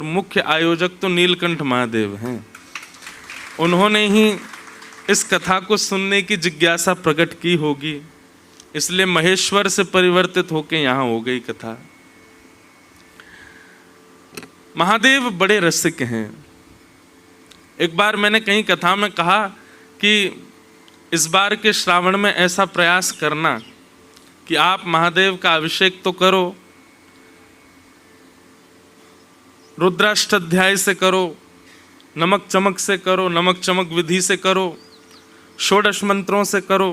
मुख्य आयोजक तो नीलकंठ महादेव हैं। उन्होंने ही इस कथा को सुनने की जिज्ञासा प्रकट की होगी, इसलिए महेश्वर से परिवर्तित होकर यहाँ हो गई कथा। महादेव बड़े रसिक हैं। एक बार मैंने कहीं कथा में कहा कि इस बार के श्रावण में ऐसा प्रयास करना कि आप महादेव का अभिषेक तो करो, रुद्राष्टाध्याय से करो, नमक चमक से करो, नमक चमक विधि से करो, षोडश मंत्रों से करो,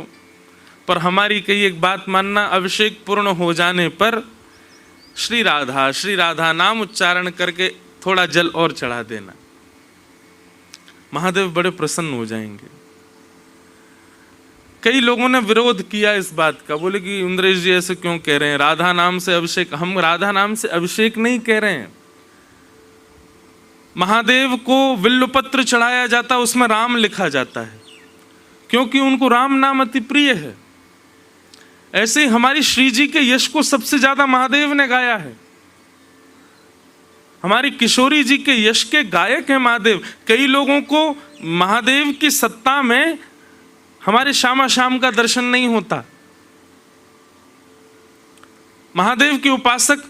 पर हमारी कई एक बात मानना, अभिषेक पूर्ण हो जाने पर श्री राधा नाम उच्चारण करके थोड़ा जल और चढ़ा देना, महादेव बड़े प्रसन्न हो जाएंगे। कई लोगों ने विरोध किया इस बात का, बोले कि इंद्रेश जी ऐसे क्यों कह रहे हैं, राधा नाम से अभिषेक। हम राधा नाम से अभिषेक नहीं कह रहे हैं। महादेव को विल्लपत्र चढ़ाया जाता, उसमें राम लिखा जाता है क्योंकि उनको राम नाम अति प्रिय है। ऐसे हमारी श्री जी के यश को सबसे ज्यादा महादेव ने गाया है। हमारी किशोरी जी के यश के गायक है महादेव। कई लोगों को महादेव की सत्ता में हमारे श्यामा श्याम का दर्शन नहीं होता। महादेव के उपासक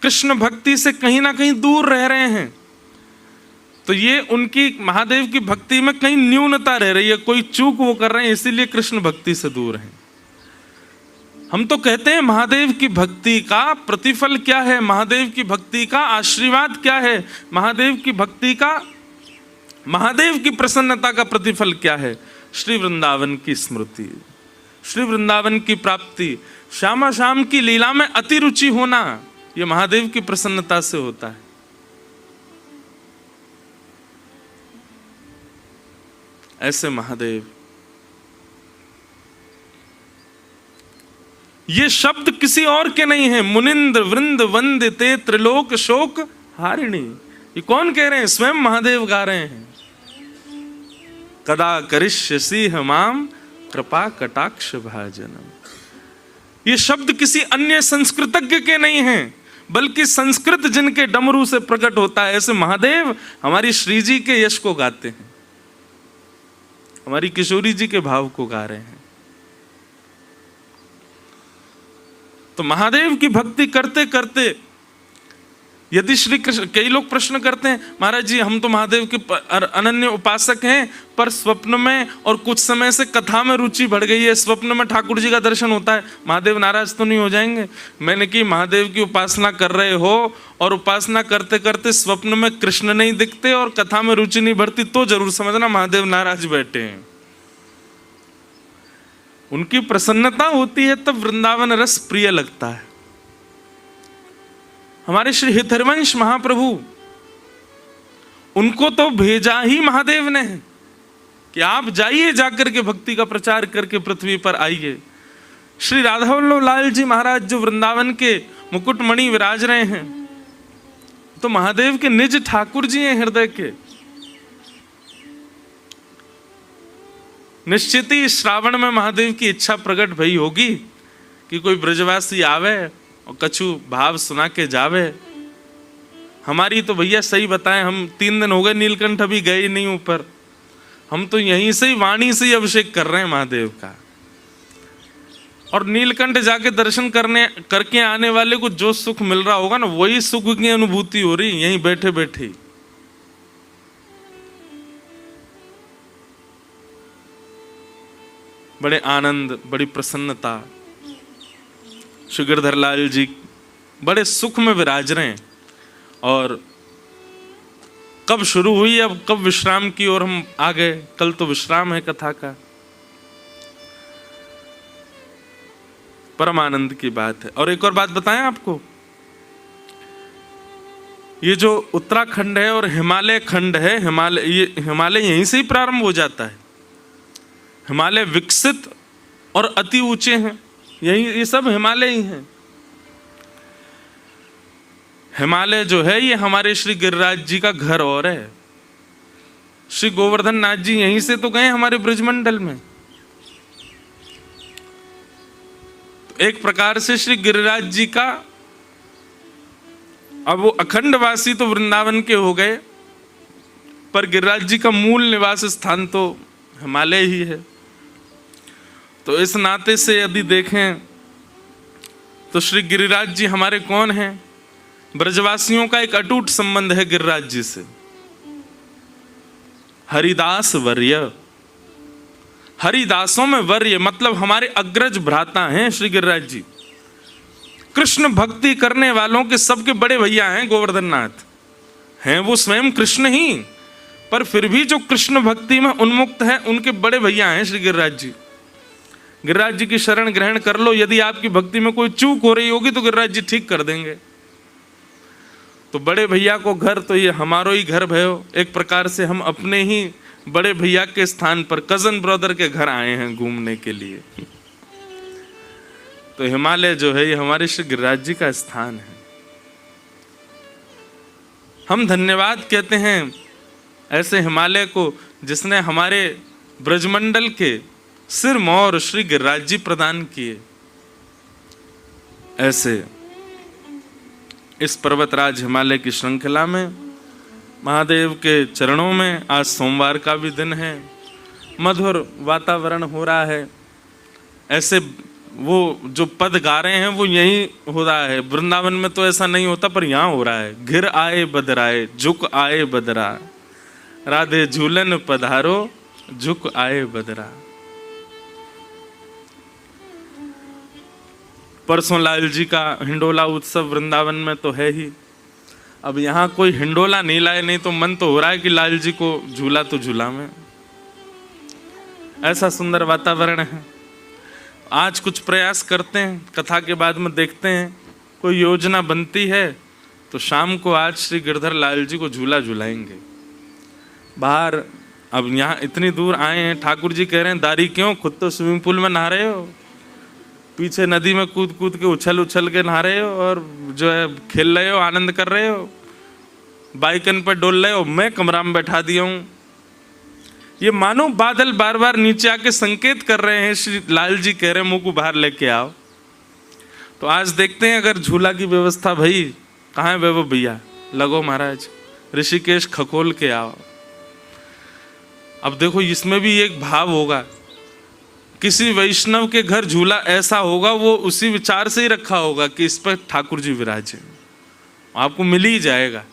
कृष्ण भक्ति से कहीं ना कहीं दूर रह रहे हैं, तो ये उनकी महादेव की भक्ति में कहीं न्यूनता रह रही है, कोई चूक वो कर रहे हैं, इसीलिए कृष्ण भक्ति से दूर हैं। हम तो कहते हैं महादेव की भक्ति का प्रतिफल क्या है, महादेव की भक्ति का आशीर्वाद क्या है, महादेव की भक्ति का, महादेव की प्रसन्नता का प्रतिफल क्या है। श्री वृंदावन की स्मृति, श्री वृंदावन की प्राप्ति, श्यामा श्याम की लीला में अति रुचि होना, यह महादेव की प्रसन्नता से होता है। ऐसे महादेव, ये शब्द किसी और के नहीं है। मुनिंद्र वृंद वंदिते त्रिलोक शोक हारिणी, ये कौन कह रहे हैं? स्वयं महादेव गा रहे हैं। कदा करिष्यसि हमाम कृपा कटाक्ष भाजनम। ये शब्द किसी अन्य संस्कृतज्ञ के नहीं हैं, बल्कि संस्कृत जिनके डमरू से प्रकट होता है, ऐसे महादेव हमारी श्री जी के यश को गाते हैं, हमारी किशोरी जी के भाव को गा रहे हैं। तो महादेव की भक्ति करते करते यदि श्री कृष्ण, कई लोग प्रश्न करते हैं, महाराज जी हम तो महादेव के अनन्य उपासक हैं, पर स्वप्न में और कुछ समय से कथा में रुचि बढ़ गई है, स्वप्न में ठाकुर जी का दर्शन होता है, महादेव नाराज तो नहीं हो जाएंगे? मैंने कि महादेव की उपासना कर रहे हो और उपासना करते करते स्वप्न में कृष्ण नहीं दिखते और कथा में रुचि नहीं बढ़ती, तो जरूर समझना महादेव नाराज बैठे हैं। उनकी प्रसन्नता होती है तब वृंदावन रस प्रिय लगता है। हमारे श्री हितहरिवंश महाप्रभु, उनको तो भेजा ही महादेव ने है कि आप जाइए, जाकर के भक्ति का प्रचार करके पृथ्वी पर आइए। श्री राधा वल्लभ लाल जी महाराज जो वृंदावन के मुकुटमणि विराज रहे हैं, तो महादेव के निज ठाकुर जी हैं हृदय के। निश्चित ही श्रावण में महादेव की इच्छा प्रकट भई होगी कि कोई ब्रजवासी आवे और कछु भाव सुना के जावे। हमारी तो भैया सही बताएं, हम 3 दिन हो गए नीलकंठ अभी गए नहीं ऊपर, हम तो यहीं से ही वाणी से ही अभिषेक कर रहे हैं महादेव का। और नीलकंठ जाके दर्शन करके आने वाले को जो सुख मिल रहा होगा ना, वही सुख की अनुभूति हो रही यहीं बैठे बैठे। बड़े आनंद, बड़ी प्रसन्नता, श्री गिरधर लाल जी बड़े सुख में विराज रहे हैं। और कब शुरू हुई, अब कब विश्राम की ओर हम आ गए। कल तो विश्राम है कथा का। परम आनंद की बात है। और एक और बात बताएं आपको, ये जो उत्तराखंड है और हिमालय खंड है, हिमालय यहीं से ही प्रारंभ हो जाता है। हिमालय विकसित और अति ऊंचे हैं, यही ये सब हिमालय ही हैं। हिमालय जो है ये हमारे श्री गिरिराज जी का घर और है। श्री गोवर्धन नाथ जी यहीं से तो गए हमारे ब्रजमंडल में। तो एक प्रकार से श्री गिरिराज जी का अब वो अखंडवासी तो वृंदावन के हो गए, पर गिरिराज जी का मूल निवास स्थान तो हिमालय ही है। तो इस नाते से यदि देखें तो श्री गिरिराज जी हमारे कौन हैं? ब्रजवासियों का एक अटूट संबंध है गिरिराज जी से। हरिदास वर्य, हरिदासों में वर्य मतलब हमारे अग्रज भ्राता हैं श्री गिरिराज जी। कृष्ण भक्ति करने वालों के सबके बड़े भैया हैं गोवर्धन नाथ, हैं वो स्वयं कृष्ण ही, पर फिर भी जो कृष्ण भक्ति में उन्मुक्त है उनके बड़े भैया हैं श्री गिरिराज जी। गिरिराज जी की शरण ग्रहण कर लो, यदि आपकी भक्ति में कोई चूक हो रही होगी तो गिरिराज जी ठीक कर देंगे। तो बड़े भैया को घर, तो ये हमारो ही घर भयो, एक प्रकार से हम अपने ही बड़े भैया के स्थान पर कजन ब्रदर के घर आए हैं घूमने के लिए। तो हिमालय जो है ये हमारे श्री गिरिराज जी का स्थान है। हम धन्यवाद कहते हैं ऐसे हिमालय को जिसने हमारे ब्रजमंडल के सिर मोर श्री गिरिराज जी प्रदान किए। ऐसे इस पर्वतराज हिमालय की श्रृंखला में महादेव के चरणों में आज सोमवार का भी दिन है, मधुर वातावरण हो रहा है। ऐसे वो जो पद गा रहे हैं वो यही हो रहा है, वृंदावन में तो ऐसा नहीं होता पर यहाँ हो रहा है। घिर आए बदराए झुक आए बदरा, राधे झूलन पधारो झुक आए बदरा। परसों लाल जी का हिंडोला उत्सव वृंदावन में तो है ही। अब यहाँ कोई हिंडोला नहीं लाए, नहीं तो मन तो हो रहा है कि लाल जी को झूला तो झूला में। ऐसा सुंदर वातावरण है। आज कुछ प्रयास करते हैं, कथा के बाद में देखते हैं कोई योजना बनती है तो शाम को आज श्री गिरधर लाल जी को झूला झुलाएंगे बाहर। अब यहाँ इतनी दूर आए हैं, ठाकुर जी कह रहे हैं दारी क्यों, खुद तो स्विमिंग पूल में नहा रहे हो, पीछे नदी में कूद कूद के उछल उछल के नहा रहे हो और जो है खेल रहे हो, आनंद कर रहे हो, बाइकन पर डोल रहे हो, मैं कमरा में बैठा दिया हूँ। ये मानो बादल बार बार नीचे आके संकेत कर रहे हैं, श्री लाल जी कह रहे हैं मुंह को बाहर लेके आओ। तो आज देखते हैं अगर झूला की व्यवस्था भई, कहाँ है वैभव भैया, लगो महाराज ऋषिकेश खकोल के आओ। अब देखो इसमें भी एक भाव होगा, किसी वैष्णव के घर झूला ऐसा होगा वो उसी विचार से ही रखा होगा कि इस पर ठाकुर जी विराजे, आपको मिल ही जाएगा।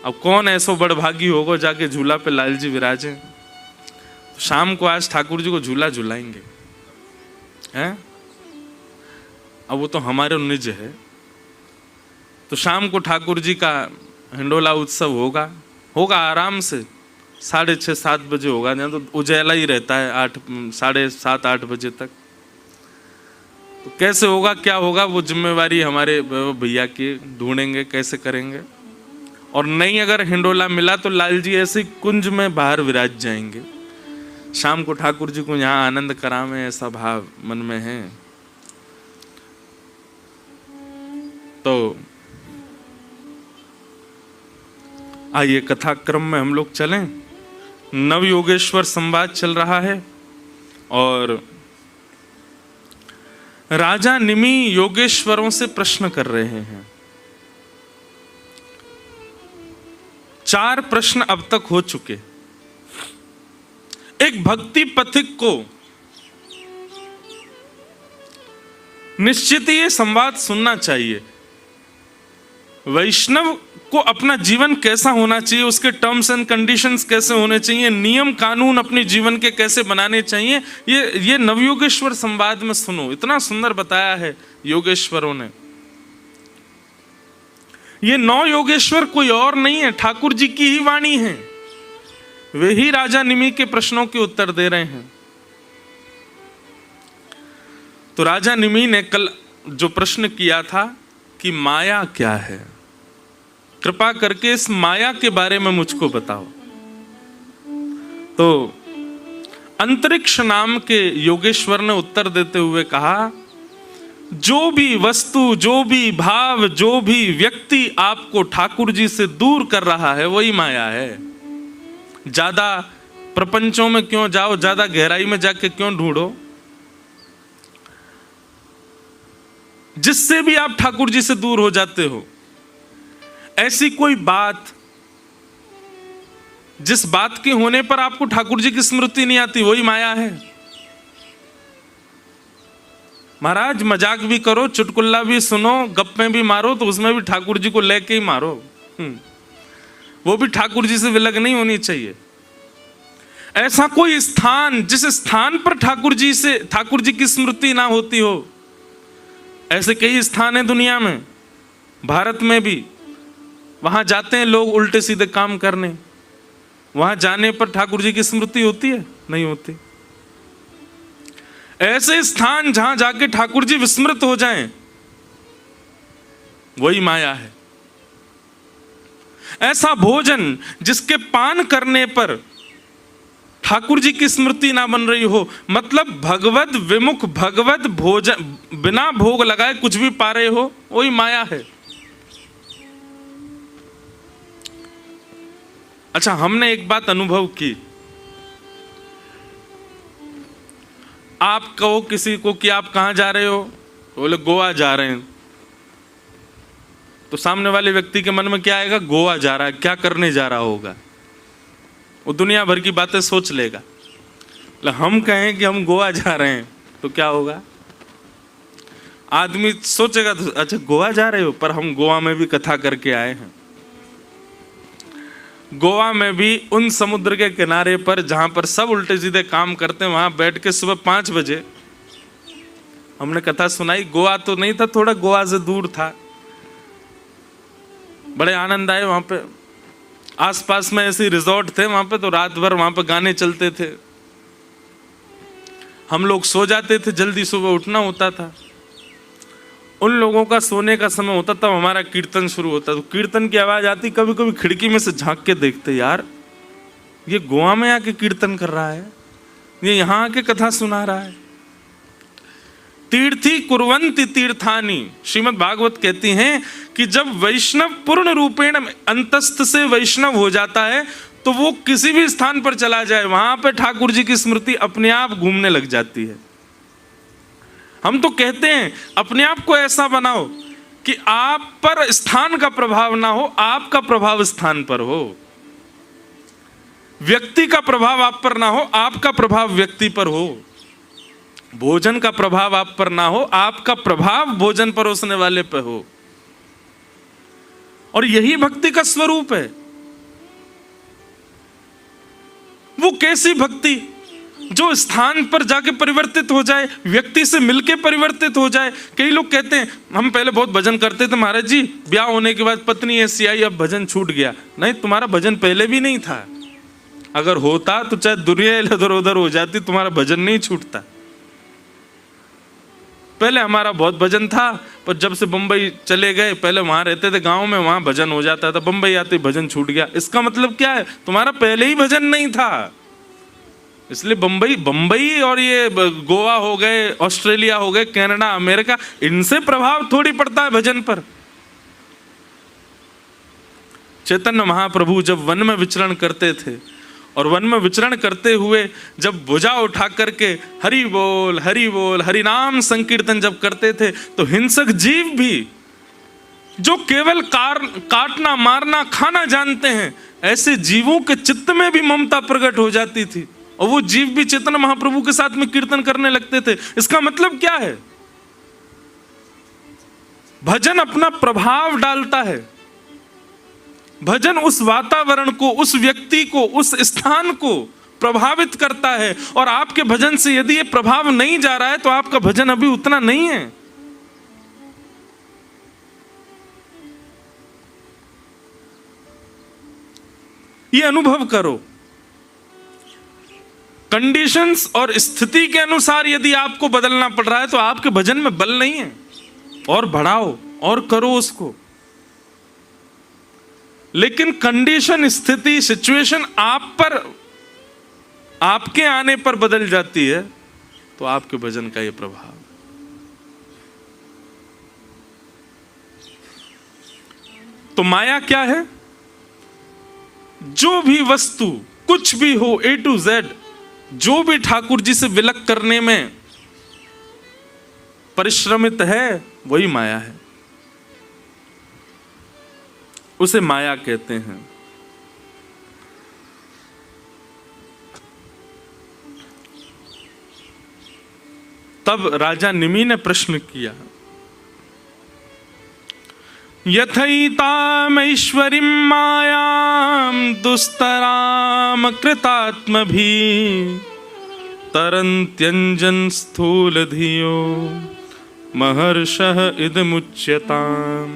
अब कौन ऐसा बड़भागी होगा जाके झूला पे लाल जी विराजे। तो शाम को आज ठाकुर जी को झूला झुलाएंगे हैं। अब वो तो हमारे निज है। तो शाम को ठाकुर जी का हिंडोला उत्सव होगा आराम से 6:30-7 बजे होगा, नहीं तो उजाला ही रहता है 7:30-8 बजे तक। तो कैसे होगा क्या होगा वो जिम्मेवारी हमारे भैया की, ढूंढेंगे कैसे करेंगे। और नहीं अगर हिंडोला मिला तो लाल जी ऐसे कुंज में बाहर विराज जाएंगे। शाम को ठाकुर जी को यहाँ आनंद करावे, ऐसा भाव मन में है। तो आइए कथा क्रम में हम लोग चलें। नव योगेश्वर संवाद चल रहा है और राजा निमि योगेश्वरों से प्रश्न कर रहे हैं। 4 प्रश्न अब तक हो चुके। एक भक्ति पथिक को निश्चित ये संवाद सुनना चाहिए। वैष्णव को अपना जीवन कैसा होना चाहिए, उसके टर्म्स एंड कंडीशंस कैसे होने चाहिए, नियम कानून अपने जीवन के कैसे बनाने चाहिए, ये नवयोगेश्वर संवाद में सुनो। इतना सुंदर बताया है योगेश्वरों ने। ये 9 योगेश्वर कोई और नहीं है, ठाकुर जी की ही वाणी है। वे ही राजा निमि के प्रश्नों के उत्तर दे रहे हैं। तो राजा निमि ने कल जो प्रश्न किया था कि माया क्या है, कृपा करके इस माया के बारे में मुझको बताओ। तो अंतरिक्ष नाम के योगेश्वर ने उत्तर देते हुए कहा, जो भी वस्तु, जो भी भाव, जो भी व्यक्ति आपको ठाकुर जी से दूर कर रहा है वही माया है। ज्यादा प्रपंचों में क्यों जाओ, ज्यादा गहराई में जाके क्यों ढूंढो। जिससे भी आप ठाकुर जी से दूर हो जाते हो ऐसी कोई बात जिस बात के होने पर आपको ठाकुर जी की स्मृति नहीं आती, वही माया है। महाराज मजाक भी करो, चुटकुल्ला भी सुनो, गप्पे भी मारो, तो उसमें भी ठाकुर जी को लेके ही मारो। वो भी ठाकुर जी से विलग नहीं होनी चाहिए। ऐसा कोई स्थान जिस स्थान पर ठाकुर जी की स्मृति ना होती हो, ऐसे कई स्थान हैं दुनिया में, भारत में भी। वहां जाते हैं लोग उल्टे सीधे काम करने, वहां जाने पर ठाकुर जी की स्मृति होती है? नहीं होती। ऐसे स्थान जहां जाके ठाकुर जी विस्मृत हो जाएं, वही माया है। ऐसा भोजन जिसके पान करने पर ठाकुर जी की स्मृति ना बन रही हो, मतलब भगवत विमुख, भगवत भोजन बिना भोग लगाए कुछ भी पा रहे हो, वही माया है। अच्छा, हमने एक बात अनुभव की, आप कहो किसी को कि आप कहां जा रहे हो, बोले गोवा जा रहे हैं, तो सामने वाले व्यक्ति के मन में क्या आएगा? गोवा जा रहा है, क्या करने जा रहा होगा? वो दुनिया भर की बातें सोच लेगा। हम कहें कि हम गोवा जा रहे हैं तो क्या होगा? आदमी सोचेगा अच्छा गोवा जा रहे हो, पर हम गोवा में भी कथा करके आए हैं। गोवा में भी उन समुद्र के किनारे पर जहां पर सब उल्टे सीधे काम करते हैं, वहां बैठ के सुबह 5 बजे हमने कथा सुनाई। गोवा तो नहीं था, थोड़ा गोवा से दूर था, बड़े आनंद आए। वहां पे आसपास में ऐसे रिजॉर्ट थे, वहां पे तो रात भर वहां पे गाने चलते थे। हम लोग सो जाते थे, जल्दी सुबह उठना होता था। उन लोगों का सोने का समय होता था, हमारा कीर्तन शुरू होता। तो कीर्तन की आवाज आती, कभी कभी खिड़की में से झांक के देखते, यार ये गोवा में आके कीर्तन कर रहा है, ये यहां आके कथा सुना रहा है। तीर्थी कुर्वन्ति तीर्थानि, श्रीमद् भागवत कहती हैं कि जब वैष्णव पूर्ण रूपेण अंतस्थ से वैष्णव हो जाता है, तो वो किसी भी स्थान पर चला जाए, वहां पर ठाकुर जी की स्मृति अपने आप घूमने लग जाती है। हम तो कहते हैं अपने आप को ऐसा बनाओ कि आप पर स्थान का प्रभाव ना हो, आपका प्रभाव स्थान पर हो। व्यक्ति का प्रभाव आप पर ना हो, आपका प्रभाव व्यक्ति पर हो। भोजन का प्रभाव आप पर ना हो, आपका प्रभाव भोजन परोसने वाले पर हो। और यही भक्ति का स्वरूप है। वो कैसी भक्ति जो स्थान पर जाके परिवर्तित हो जाए, व्यक्ति से मिलके परिवर्तित हो जाए। कई लोग कहते हैं हम पहले बहुत भजन करते थे महाराज जी, ब्याह होने के बाद पत्नी ऐसी आई, अब भजन छूट गया। नहीं, तुम्हारा भजन पहले भी नहीं था। अगर होता तो चाहे दुनिया इधर उधर हो जाती, तुम्हारा भजन नहीं छूटता। पहले हमारा बहुत भजन था, पर जब से बंबई चले गए, पहले वहां रहते थे गांव में, वहां भजन हो जाता था, बंबई आते भजन छूट गया। इसका मतलब क्या है? तुम्हारा पहले ही भजन नहीं था, इसलिए बंबई और ये गोवा हो गए, ऑस्ट्रेलिया हो गए, कनाडा, अमेरिका, इनसे प्रभाव थोड़ी पड़ता है भजन पर। चैतन्य महाप्रभु जब वन में विचरण करते थे, और वन में विचरण करते हुए जब भुजा उठा करके हरि बोल हरि नाम संकीर्तन जब करते थे, तो हिंसक जीव भी जो केवल काटना मारना खाना जानते हैं, ऐसे जीवों के चित्त में भी ममता प्रकट हो जाती थी, और वो जीव भी चैतन्य महाप्रभु के साथ में कीर्तन करने लगते थे। इसका मतलब क्या है? भजन अपना प्रभाव डालता है। भजन उस वातावरण को, उस व्यक्ति को, उस स्थान को प्रभावित करता है। और आपके भजन से यदि ये प्रभाव नहीं जा रहा है, तो आपका भजन अभी उतना नहीं है। ये अनुभव करो। कंडीशंस और स्थिति के अनुसार यदि आपको बदलना पड़ रहा है, तो आपके भजन में बल नहीं है। और बढ़ाओ और करो उसको। लेकिन कंडीशन, स्थिति, सिचुएशन आप पर, आपके आने पर बदल जाती है, तो आपके भजन का यह प्रभाव। तो माया क्या है? जो भी वस्तु, कुछ भी हो, A to Z, जो भी ठाकुर जी से विलक करने में परिश्रमित है, वही माया है। उसे माया कहते हैं। तब राजा निमि ने प्रश्न किया, यथैतामैश्वरीं मायां दुस्तराम कृतात्मभिः तरन्त्यञ्जन स्थूल धियो महर्षः इदमुच्यताम्।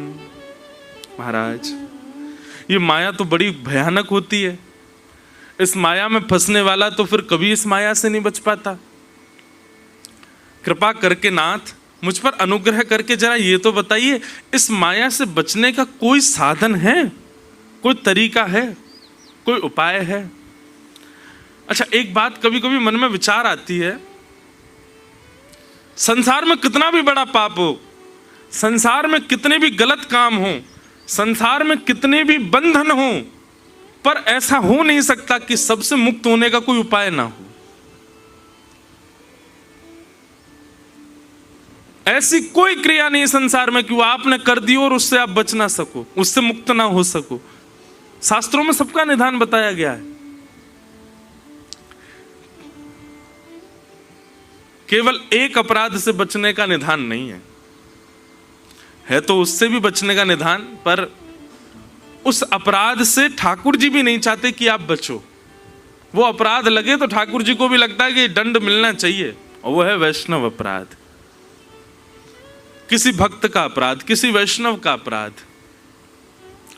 महाराज, ये माया तो बड़ी भयानक होती है। इस माया में फंसने वाला तो फिर कभी इस माया से नहीं बच पाता। कृपा करके नाथ मुझ पर अनुग्रह करके जरा ये तो बताइए, इस माया से बचने का कोई साधन है, कोई तरीका है, कोई उपाय है? अच्छा, एक बात कभी कभी मन में विचार आती है, संसार में कितना भी बड़ा पाप हो, संसार में कितने भी गलत काम हो, संसार में कितने भी बंधन हो, पर ऐसा हो नहीं सकता कि सबसे मुक्त होने का कोई उपाय ना हो। ऐसी कोई क्रिया नहीं संसार में कि वो आपने कर दी और उससे आप बच ना सको, उससे मुक्त ना हो सको। शास्त्रों में सबका निदान बताया गया है। केवल एक अपराध से बचने का निदान नहीं है तो उससे भी बचने का निदान, पर उस अपराध से ठाकुर जी भी नहीं चाहते कि आप बचो। वो अपराध लगे तो ठाकुर जी को भी लगता है कि दंड मिलना चाहिए, और वो है वैष्णव अपराध, किसी भक्त का अपराध, किसी वैष्णव का अपराध।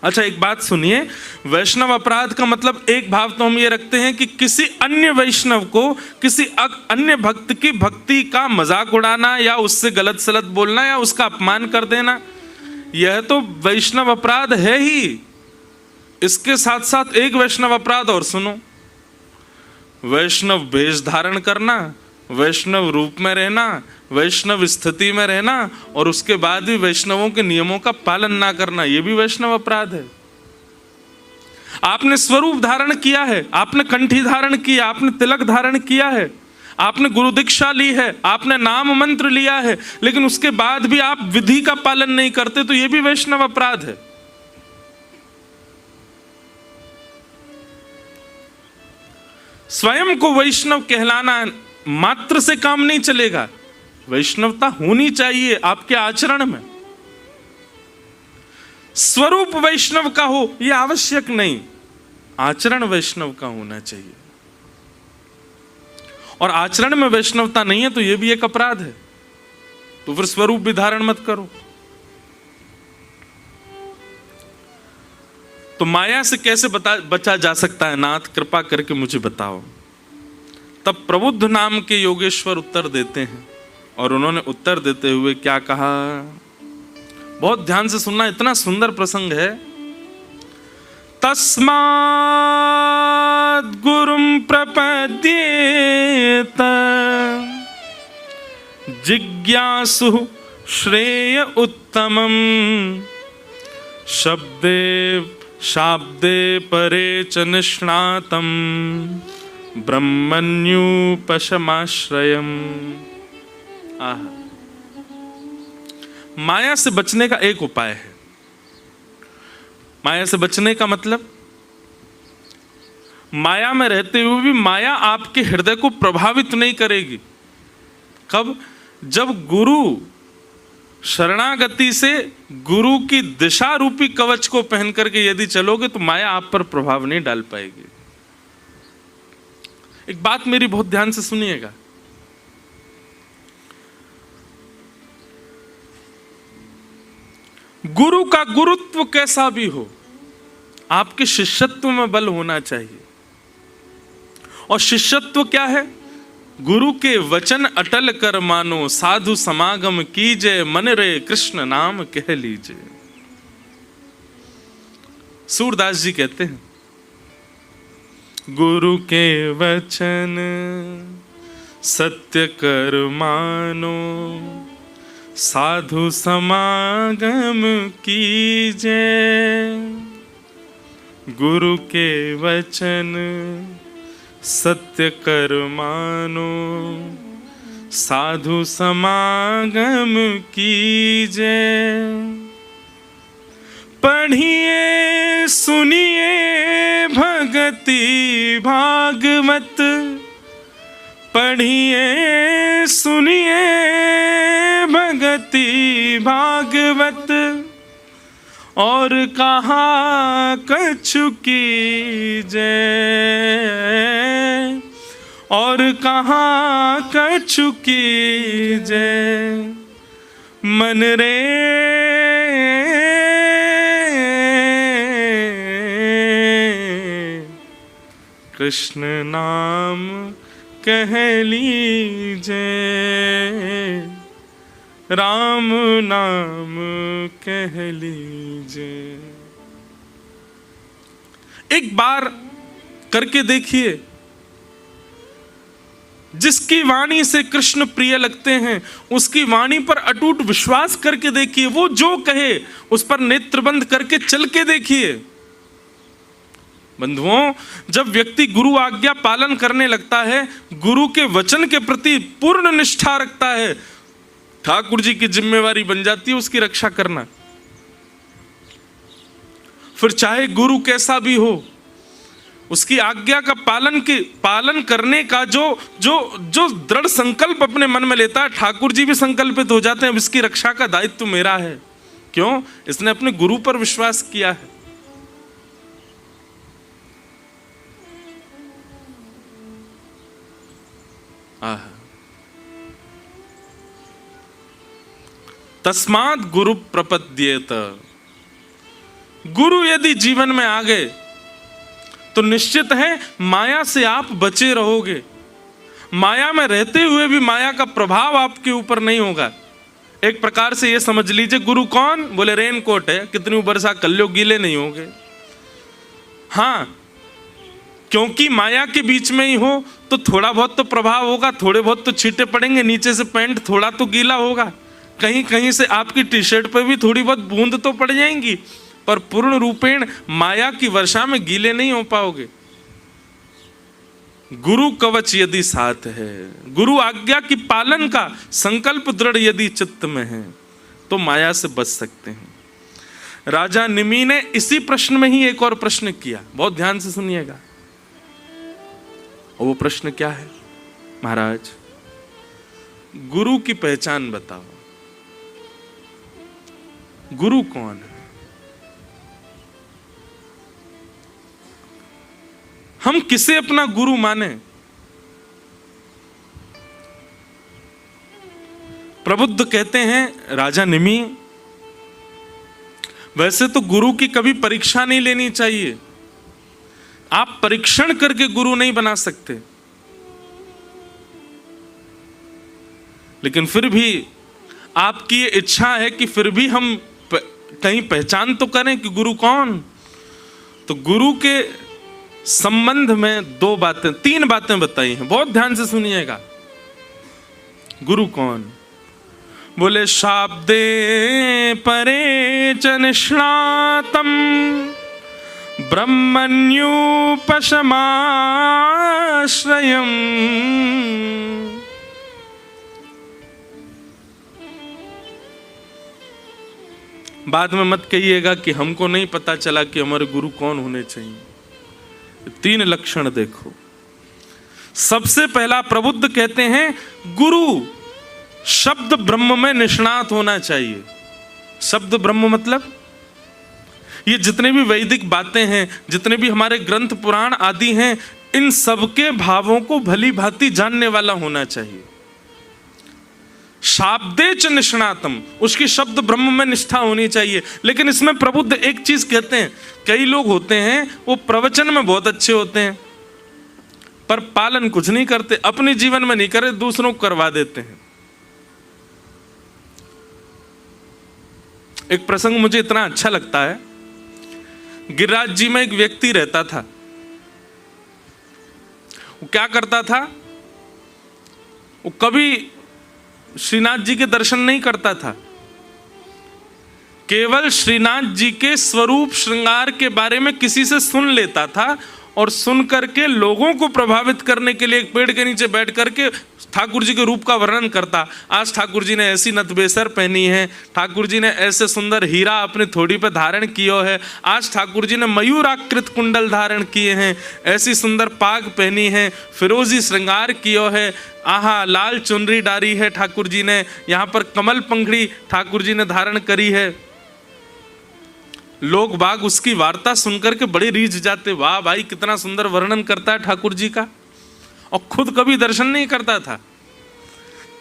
अच्छा, एक बात सुनिए, वैष्णव अपराध का मतलब एक भाव तो हम ये रखते हैं कि किसी अन्य वैष्णव को, किसी अन्य भक्त की भक्ति का मजाक उड़ाना या उससे गलत सलत बोलना या उसका अपमान कर देना, यह तो वैष्णव अपराध है ही। इसके साथ साथ एक वैष्णव अपराध और सुनो, वैष्णव वेश धारण करना, वैष्णव रूप में रहना, वैष्णव स्थिति में रहना, और उसके बाद भी वैष्णवों के नियमों का पालन ना करना, यह भी वैष्णव अपराध है। आपने स्वरूप धारण किया है, आपने कंठी धारण किया, आपने तिलक धारण किया है, आपने गुरु दीक्षा ली है, आपने नाम मंत्र लिया है, लेकिन उसके बाद भी आप विधि का पालन नहीं करते, तो यह भी वैष्णव अपराध है। स्वयं को वैष्णव कहलाना मात्र से काम नहीं चलेगा, वैष्णवता होनी चाहिए आपके आचरण में। स्वरूप वैष्णव का हो यह आवश्यक नहीं, आचरण वैष्णव का होना चाहिए। और आचरण में वैष्णवता नहीं है तो यह भी एक अपराध है, तो फिर स्वरूप भी धारण मत करो। तो माया से कैसे बचा जा सकता है नाथ, कृपा करके मुझे बताओ। तब प्रबुद्ध नाम के योगेश्वर उत्तर देते हैं, और उन्होंने उत्तर देते हुए क्या कहा, बहुत ध्यान से सुनना, इतना सुंदर प्रसंग है। तस्माद् गुरुं प्रपद्येत जिज्ञासु श्रेय उत्तमं शब्दे शाब्दे परे च निष्णातं ब्रह्मण्युपशमाश्रयम्। माया से बचने का एक उपाय है। माया से बचने का मतलब, माया में रहते हुए भी माया आपके हृदय को प्रभावित नहीं करेगी। कब? जब गुरु शरणागति से गुरु की दिशा रूपी कवच को पहन करके यदि चलोगे तो माया आप पर प्रभाव नहीं डाल पाएगी। एक बात मेरी बहुत ध्यान से सुनिएगा, गुरु का गुरुत्व कैसा भी हो, आपके शिष्यत्व में बल होना चाहिए। और शिष्यत्व क्या है? गुरु के वचन अटल कर मानो, साधु समागम कीजिए, मन रे कृष्ण नाम कह लीजिए। सूरदास जी कहते हैं, गुरु के वचन सत्य कर मानो, साधु समागम कीजिए। गुरु के वचन सत्य कर मानो, साधु समागम कीजिए। पढ़िए सुनिए भगति भागवत, पढ़िए सुनिए भगति भागवत, और कहा कछु कीजय, और कहा कछु कीजय, मन रे कृष्ण नाम कह लीजिए, राम नाम कह लीजिए। एक बार करके देखिए, जिसकी वाणी से कृष्ण प्रिय लगते हैं उसकी वाणी पर अटूट विश्वास करके देखिए, वो जो कहे उस पर नेत्र बंद करके चल के देखिए। बंधुओं, जब व्यक्ति गुरु आज्ञा पालन करने लगता है, गुरु के वचन के प्रति पूर्ण निष्ठा रखता है, ठाकुर जी की जिम्मेवारी बन जाती है उसकी रक्षा करना। फिर चाहे गुरु कैसा भी हो, उसकी आज्ञा का पालन करने का जो दृढ़ संकल्प अपने मन में लेता है, ठाकुर जी भी संकल्पित हो जाते हैं, इसकी रक्षा का दायित्व मेरा है। क्यों? इसने अपने गुरु पर विश्वास किया है। तस्मात् गुरु प्रपद्येत। गुरु यदि जीवन में आ गए तो निश्चित है माया से आप बचे रहोगे। माया में रहते हुए भी माया का प्रभाव आपके ऊपर नहीं होगा। एक प्रकार से ये समझ लीजिए, गुरु कौन? बोले रेनकोट है, कितनी बरसा कर लो गीले नहीं होगे। हाँ, क्योंकि माया के बीच में ही हो तो थोड़ा बहुत तो प्रभाव होगा, थोड़े बहुत तो छींटे पड़ेंगे, नीचे से पैंट थोड़ा तो गीला होगा, कहीं कहीं से आपकी टी शर्ट पर भी थोड़ी बहुत बूंद तो पड़ जाएंगी, पर पूर्ण रूपेण माया की वर्षा में गीले नहीं हो पाओगे। गुरु कवच यदि साथ है, गुरु आज्ञा की पालन का संकल्प दृढ़ यदि चित्त में है, तो माया से बच सकते हैं। राजा निमि ने इसी प्रश्न में ही एक और प्रश्न किया, बहुत ध्यान से सुनिएगा। और वो प्रश्न क्या है? महाराज, गुरु की पहचान बताओ, गुरु कौन है? हम किसे अपना गुरु माने? प्रबुद्ध कहते हैं, राजा निमि, वैसे तो गुरु की कभी परीक्षा नहीं लेनी चाहिए। आप परीक्षण करके गुरु नहीं बना सकते, लेकिन फिर भी आपकी ये इच्छा है कि फिर भी हम कहीं पहचान तो करें कि गुरु कौन। तो गुरु के संबंध में तीन बातें बताई हैं, बहुत ध्यान से सुनिएगा। गुरु कौन? बोले शाब्दे परे च निष्णातम ब्रह्मण्युपशमाश्रयम्। बाद में मत कहिएगा कि हमको नहीं पता चला कि हमारे गुरु कौन होने चाहिए। तीन लक्षण देखो। सबसे पहला प्रबुद्ध कहते हैं, गुरु शब्द ब्रह्म में निष्णात होना चाहिए। शब्द ब्रह्म मतलब ये जितने भी वैदिक बातें हैं, जितने भी हमारे ग्रंथ पुराण आदि हैं, इन सबके भावों को भली भांति जानने वाला होना चाहिए। शाब्दे च निष्णातम, उसकी शब्द ब्रह्म में निष्ठा होनी चाहिए। लेकिन इसमें प्रबुद्ध एक चीज कहते हैं, कई लोग होते हैं वो प्रवचन में बहुत अच्छे होते हैं पर पालन कुछ नहीं करते, अपने जीवन में नहीं करे, दूसरों को करवा देते हैं। एक प्रसंग मुझे इतना अच्छा लगता है, गिरिराज जी में एक व्यक्ति रहता था। वो क्या करता था, वो कभी श्रीनाथ जी के दर्शन नहीं करता था, केवल श्रीनाथ जी के स्वरूप श्रृंगार के बारे में किसी से सुन लेता था और सुन करके लोगों को प्रभावित करने के लिए एक पेड़ के नीचे बैठ करके ठाकुर जी के रूप का वर्णन करता। आज ठाकुर जी ने ऐसी नतबेसर पहनी है, ठाकुर जी ने ऐसे सुंदर हीरा अपने थोड़ी पे धारण किया है, आज ठाकुर जी ने मयूराकृत कुंडल धारण किए हैं, ऐसी सुंदर पाग पहनी है, फिरोजी श्रृंगार किया है, आहा लाल चुनरी डारी है ठाकुर जी ने, यहाँ पर कमल पंखड़ी ठाकुर जी ने धारण करी है। लोग बाग उसकी वार्ता सुनकर के बड़े रीझ जाते, वाह भाई कितना सुंदर वर्णन करता है ठाकुर जी का, और खुद कभी दर्शन नहीं करता था,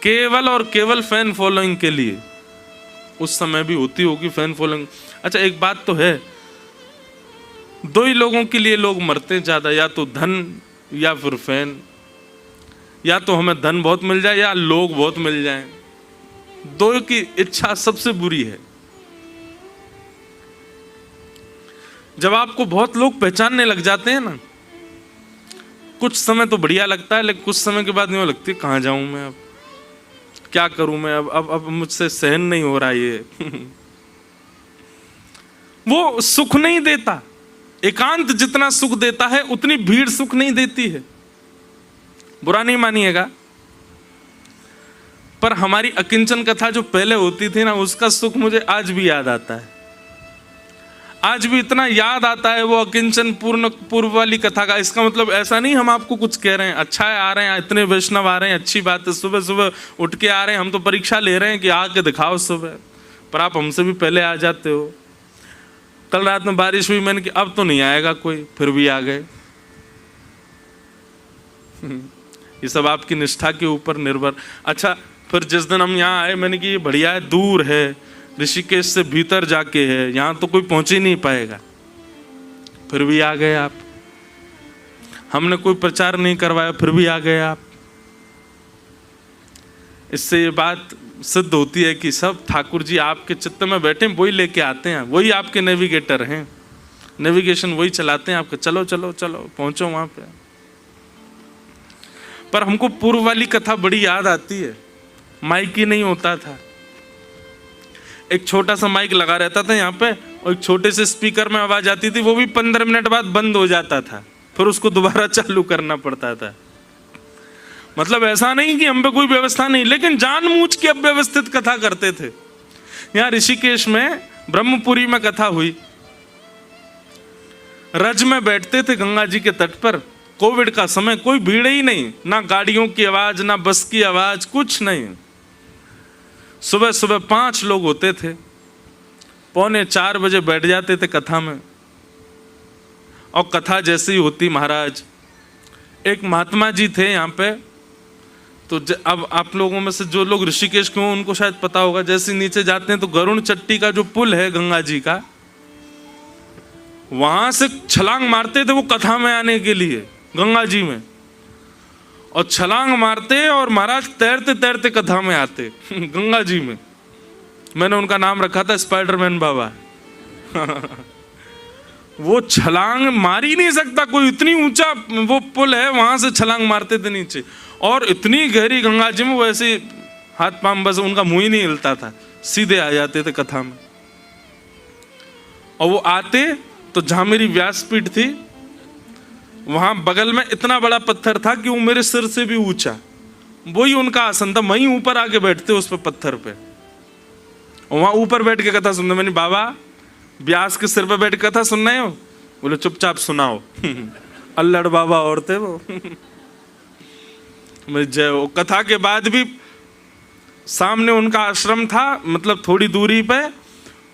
केवल और केवल फैन फॉलोइंग के लिए। उस समय भी होती होगी फैन फॉलोइंग। अच्छा एक बात तो है, दो ही लोगों के लिए लोग मरते हैं ज्यादा, या तो धन या फिर फैन। या तो हमें धन बहुत मिल जाए या लोग बहुत मिल जाएं, दो की इच्छा सबसे बुरी है। जब आपको बहुत लोग पहचानने लग जाते हैं ना, कुछ समय तो बढ़िया लगता है, लेकिन कुछ समय के बाद नहीं लगती कहाँ जाऊं मैं, अब क्या करूं मैं, अब मुझसे सहन नहीं हो रहा ये वो सुख नहीं देता। एकांत जितना सुख देता है उतनी भीड़ सुख नहीं देती है, बुरा नहीं मानिएगा। पर हमारी अकिंचन कथा जो पहले होती थी ना, उसका सुख मुझे आज भी याद आता है। आज भी इतना याद आता है वो अकिंचन पूर्व वाली कथा का। इसका मतलब ऐसा नहीं हम आपको कुछ कह रहे हैं, अच्छा है आ रहे हैं, इतने वैष्णव आ रहे हैं, अच्छी बात है, सुबह सुबह उठ के आ रहे हैं, हम तो परीक्षा ले रहे हैं कि आके दिखाओ सुबह, पर आप हमसे भी पहले आ जाते हो। कल रात में बारिश हुई, मैंने कि अब तो नहीं आएगा कोई, फिर भी आ गए। ये सब आपकी निष्ठा के ऊपर निर्भर। अच्छा फिर जिस दिन हम यहाँ आए, मैंने कि ये बढ़िया है, दूर है, ऋषिकेश से भीतर जाके है, यहाँ तो कोई पहुंच ही नहीं पाएगा, फिर भी आ गए आप। हमने कोई प्रचार नहीं करवाया, फिर भी आ गए आप। इससे ये बात सिद्ध होती है कि सब ठाकुर जी आपके चित्त में बैठे, वही लेके आते हैं, वही आपके नेविगेटर हैं, नेविगेशन वही चलाते हैं आपके, चलो चलो चलो पहुंचो वहां पे। पर हमको पूर्व वाली कथा बड़ी याद आती है। माइक ही नहीं होता था, एक छोटा सा माइक लगा रहता था यहाँ पे, और एक छोटे से स्पीकर में आवाज आती थी, वो भी 15 मिनट बाद बंद हो जाता था, फिर उसको दोबारा चालू करना पड़ता था। मतलब ऐसा नहीं कि हम पे कोई व्यवस्था नहीं, लेकिन जानबूझ के अव्यवस्थित कथा करते थे। यहाँ ऋषिकेश में ब्रह्मपुरी में कथा हुई, रज में बैठते थे गंगा जी के तट पर, कोविड का समय, कोई भीड़ ही नहीं, ना गाड़ियों की आवाज, ना बस की आवाज, कुछ नहीं। सुबह सुबह 5 लोग होते थे, 3:45 बजे बैठ जाते थे कथा में। और कथा जैसी होती महाराज, एक महात्मा जी थे यहाँ पे, तो अब आप लोगों में से जो लोग ऋषिकेश के हों उनको शायद पता होगा, जैसे नीचे जाते हैं तो गरुण चट्टी का जो पुल है गंगा जी का, वहां से छलांग मारते थे वो कथा में आने के लिए गंगा जी में, और छलांग मारते और महाराज तैरते तैरते कथा में आते गंगा जी में। मैंने उनका नाम रखा था स्पाइडरमैन बाबा वो छलांग मार ही नहीं सकता कोई, इतनी ऊंचा वो पुल है, वहां से छलांग मारते थे नीचे, और इतनी गहरी गंगा जी में वैसे हाथ पांव, बस उनका मुंह ही नहीं हिलता था, सीधे आ जाते थे कथा में। और वो आते तो जहां मेरी व्यासपीठ थी वहां बगल में इतना बड़ा पत्थर था कि वो मेरे सिर से भी ऊंचा, वही उनका आसन था, वहीं ऊपर आके बैठते उस पे पत्थर पे, वहां ऊपर बैठ के कथा सुनते। मैंने बाबा व्यास के सिर पे बैठ के कथा सुनना है हो? बोले चुपचाप सुनाओ अल्लड़ बाबा और थे वो जय हो। कथा के बाद भी सामने उनका आश्रम था, मतलब थोड़ी दूरी पे,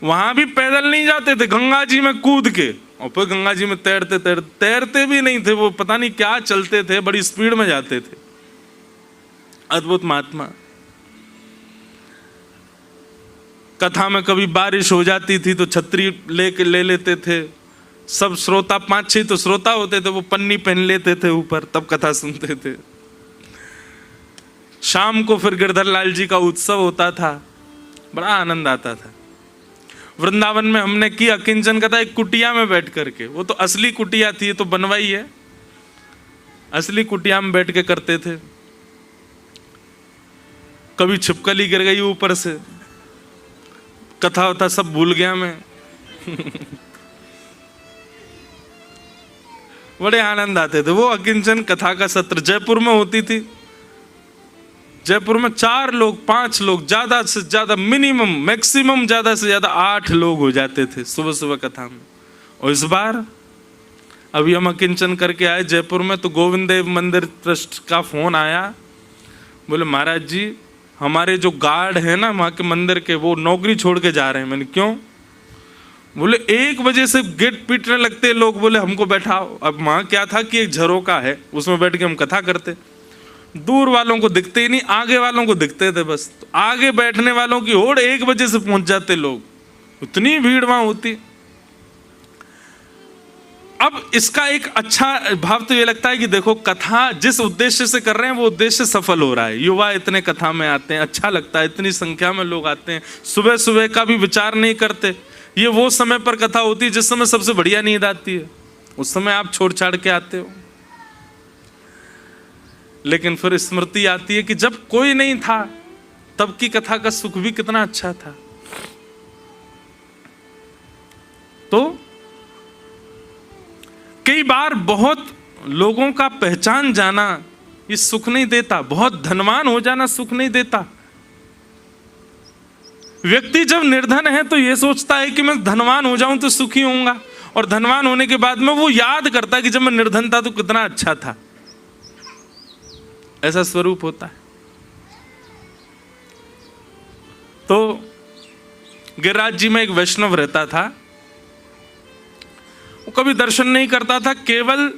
वहां भी पैदल नहीं जाते थे, गंगा जी में कूद के, और फिर गंगा जी में तैरते तैरते, तैरते भी नहीं थे वो, पता नहीं क्या चलते थे, बड़ी स्पीड में जाते थे। अद्भुत महात्मा। कथा में कभी बारिश हो जाती थी तो छतरी ले लेते थे, सब श्रोता 5-6 तो श्रोता होते थे, वो पन्नी पहन लेते थे ऊपर, तब कथा सुनते थे। शाम को फिर गिरधर लाल जी का उत्सव होता था, बड़ा आनंद आता था। वृंदावन में हमने की अकिंचन कथा एक कुटिया में बैठ करके, वो तो असली कुटिया थी, तो बनवाई है, असली कुटिया में बैठ के करते थे। कभी छिपकली गिर गई ऊपर से, कथा होता सब भूल गया मैं बड़े आनंद आते थे। वो अकिंचन कथा का सत्र जयपुर में होती थी। जयपुर में 4 लोग 5 लोग, ज्यादा से ज्यादा मिनिमम मैक्सिमम ज्यादा से ज्यादा 8 लोग हो जाते थे सुबह सुबह कथा में। और इस बार अभी हम अकिंचन करके आए जयपुर में, तो गोविंद देव मंदिर ट्रस्ट का फोन आया, बोले महाराज जी हमारे जो गार्ड है ना वहाँ के मंदिर के, वो नौकरी छोड़ के जा रहे हैं। मैंने क्यों? बोले 1 बजे से गेट पीटने लगते लोग, बोले हमको बैठाओ। अब वहाँ क्या था कि एक झरोका है, उसमें बैठ के हम कथा करते। दूर वालों को दिखते ही नहीं, आगे वालों को दिखते थे बस। तो आगे बैठने वालों की होड़ 1 बजे से पहुंच जाते लोग, उतनी भीड़ वहां होती। अब इसका एक अच्छा भाव तो ये लगता है कि देखो कथा जिस उद्देश्य से कर रहे हैं वो उद्देश्य सफल हो रहा है। युवा इतने कथा में आते हैं, अच्छा लगता है, इतनी संख्या में लोग आते हैं। सुबह सुबह का भी विचार नहीं करते। ये वो समय पर कथा होती है जिस समय सबसे बढ़िया नींद आती है, उस समय आप छोड़ छाड़ के आते हो। लेकिन फिर स्मृति आती है कि जब कोई नहीं था तब की कथा का सुख भी कितना अच्छा था। तो कई बार बहुत लोगों का पहचान जाना ये सुख नहीं देता, बहुत धनवान हो जाना सुख नहीं देता। व्यक्ति जब निर्धन है तो ये सोचता है कि मैं धनवान हो जाऊं तो सुखी होऊंगा, और धनवान होने के बाद में वो याद करता है कि जब मैं निर्धन था तो कितना अच्छा था। ऐसा स्वरूप होता है। तो गिरिराज जी में एक वैष्णव रहता था, वो कभी दर्शन नहीं करता था, केवल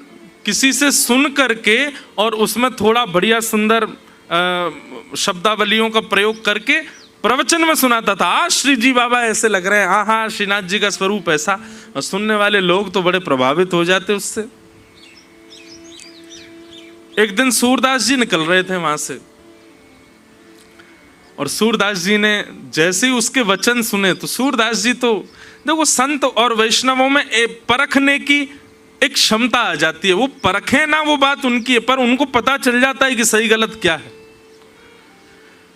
किसी से सुन करके और उसमें थोड़ा बढ़िया सुंदर शब्दावलियों का प्रयोग करके प्रवचन में सुनाता था। आज श्री जी बाबा ऐसे लग रहे हैं, हाँ हाँ श्रीनाथ जी का स्वरूप ऐसा, और सुनने वाले लोग तो बड़े प्रभावित हो जाते उससे। एक दिन सूरदास जी निकल रहे थे वहां से, और सूरदास जी ने जैसे ही उसके वचन सुने तो सूरदास जी तो देखो संत और वैष्णवों में परखने की एक क्षमता आ जाती है। वो परखे ना, वो बात उनकी है, पर उनको पता चल जाता है कि सही गलत क्या है।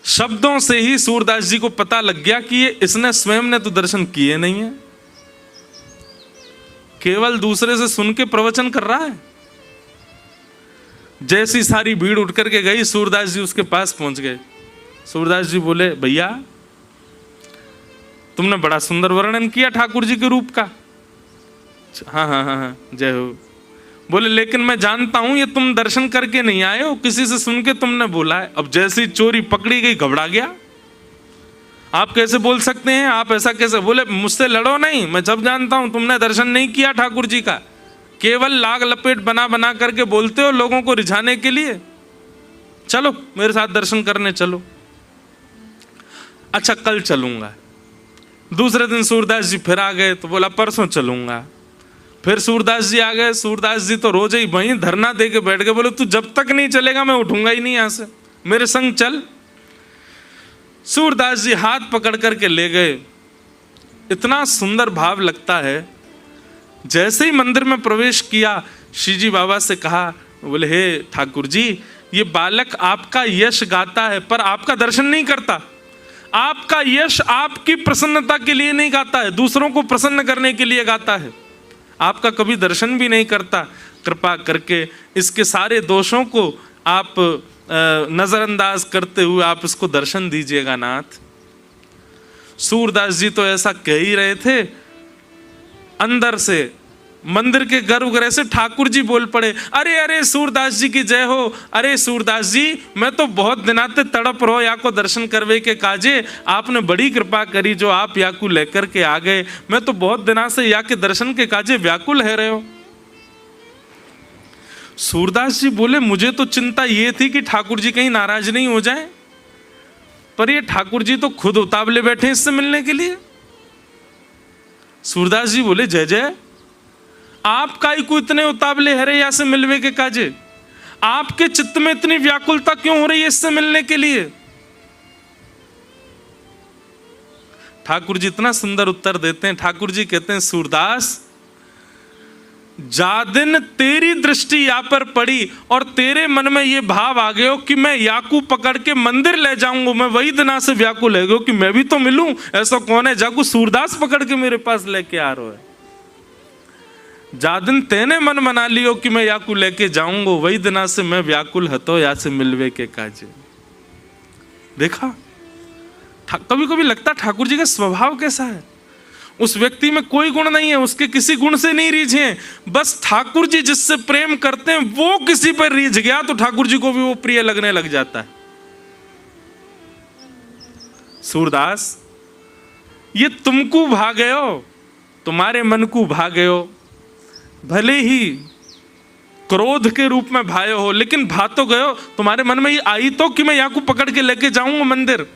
शब्दों से ही सूरदास जी को पता लग गया कि ये इसने स्वयं ने तो दर्शन किए नहीं है, केवल दूसरे से सुन के प्रवचन कर रहा है। जैसी सारी भीड़ उठ करके गई, सूरदास जी उसके पास पहुंच गए। सूरदास जी बोले भैया तुमने बड़ा सुंदर वर्णन किया ठाकुर जी के रूप का। हाँ हाँ हाँ हाँ जय हो। बोले लेकिन मैं जानता हूं ये तुम दर्शन करके नहीं आए हो, किसी से सुन के तुमने बोला है। अब जैसी चोरी पकड़ी गई घबरा गया, आप कैसे बोल सकते हैं, आप ऐसा कैसे? बोले मुझसे लड़ो नहीं, मैं जब जानता हूं तुमने दर्शन नहीं किया ठाकुर जी का, केवल लाग लपेट बना बना करके बोलते हो लोगों को रिझाने के लिए। चलो मेरे साथ दर्शन करने चलो। अच्छा कल चलूंगा। दूसरे दिन सूरदास जी फिर आ गए तो बोला परसों चलूंगा। फिर सूरदास जी आ गए। सूरदास जी तो रोज ही वहीं धरना दे के बैठ गए, बोले तू जब तक नहीं चलेगा मैं उठूंगा ही नहीं यहां से, मेरे संग चल। सूरदास जी हाथ पकड़ करके ले गए। इतना सुंदर भाव लगता है। जैसे ही मंदिर में प्रवेश किया, श्री जी बाबा से कहा, बोले हे ठाकुर जी ये बालक आपका यश गाता है पर आपका दर्शन नहीं करता। आपका यश आपकी प्रसन्नता के लिए नहीं गाता है, दूसरों को प्रसन्न करने के लिए गाता है, आपका कभी दर्शन भी नहीं करता। कृपा करके इसके सारे दोषों को आप नजरअंदाज करते हुए आप इसको दर्शन दीजिएगा नाथ। सूरदास जी तो ऐसा कह ही रहे थे, अंदर से मंदिर के गर्भगृह से ठाकुर जी बोल पड़े, अरे अरे सूरदास जी की जय हो। अरे सूरदास जी मैं तो बहुत दिनाते तड़प रहो या को दर्शन करवे के काजे, आपने बड़ी कृपा करी जो आप याकू लेकर के आ गए। मैं तो बहुत दिना से या के दर्शन के काजे व्याकुल है रहे हो। सूरदास जी बोले मुझे तो चिंता ये थी कि ठाकुर जी कहीं नाराज नहीं हो जाए, पर ये ठाकुर जी तो खुद उतावले बैठे इससे मिलने के लिए। सूरदास जी बोले जय जय, आप काई को इतने उतावले हरैया से मिलवे के काजे, आपके चित्त में इतनी व्याकुलता क्यों हो रही है इससे मिलने के लिए? ठाकुर जी इतना सुंदर उत्तर देते हैं। ठाकुर जी कहते हैं सूरदास जा दिन तेरी दृष्टि या पर पड़ी और तेरे मन में ये भाव आ गया कि मैं याकू पकड़ के मंदिर ले जाऊंगा, मैं वही दिना से व्याकुल है कि मैं भी तो मिलूं। ऐसा कौन है जाकू सूरदास पकड़ के मेरे पास लेके आ रहा है? जा दिन तेने मन मना लियो कि मैं याकू लेके जाऊंगा, वही दिना से मैं व्याकुल हतो या से मिलवे के काजे। देखा, कभी कभी लगता ठाकुर जी का स्वभाव कैसा है। उस व्यक्ति में कोई गुण नहीं है, उसके किसी गुण से नहीं रीझे हैं, बस ठाकुर जी जिससे प्रेम करते हैं वो किसी पर रीझ गया तो ठाकुर जी को भी वो प्रिय लगने लग जाता है। सूरदास, ये तुमको भागयो, तुम्हारे मन को भागयो, भले ही क्रोध के रूप में भायो हो, लेकिन भा तो गयो, तुम्हारे मन में ये आई तो कि मैं याकू पकड़ के लेके जाऊंगा मंदिर।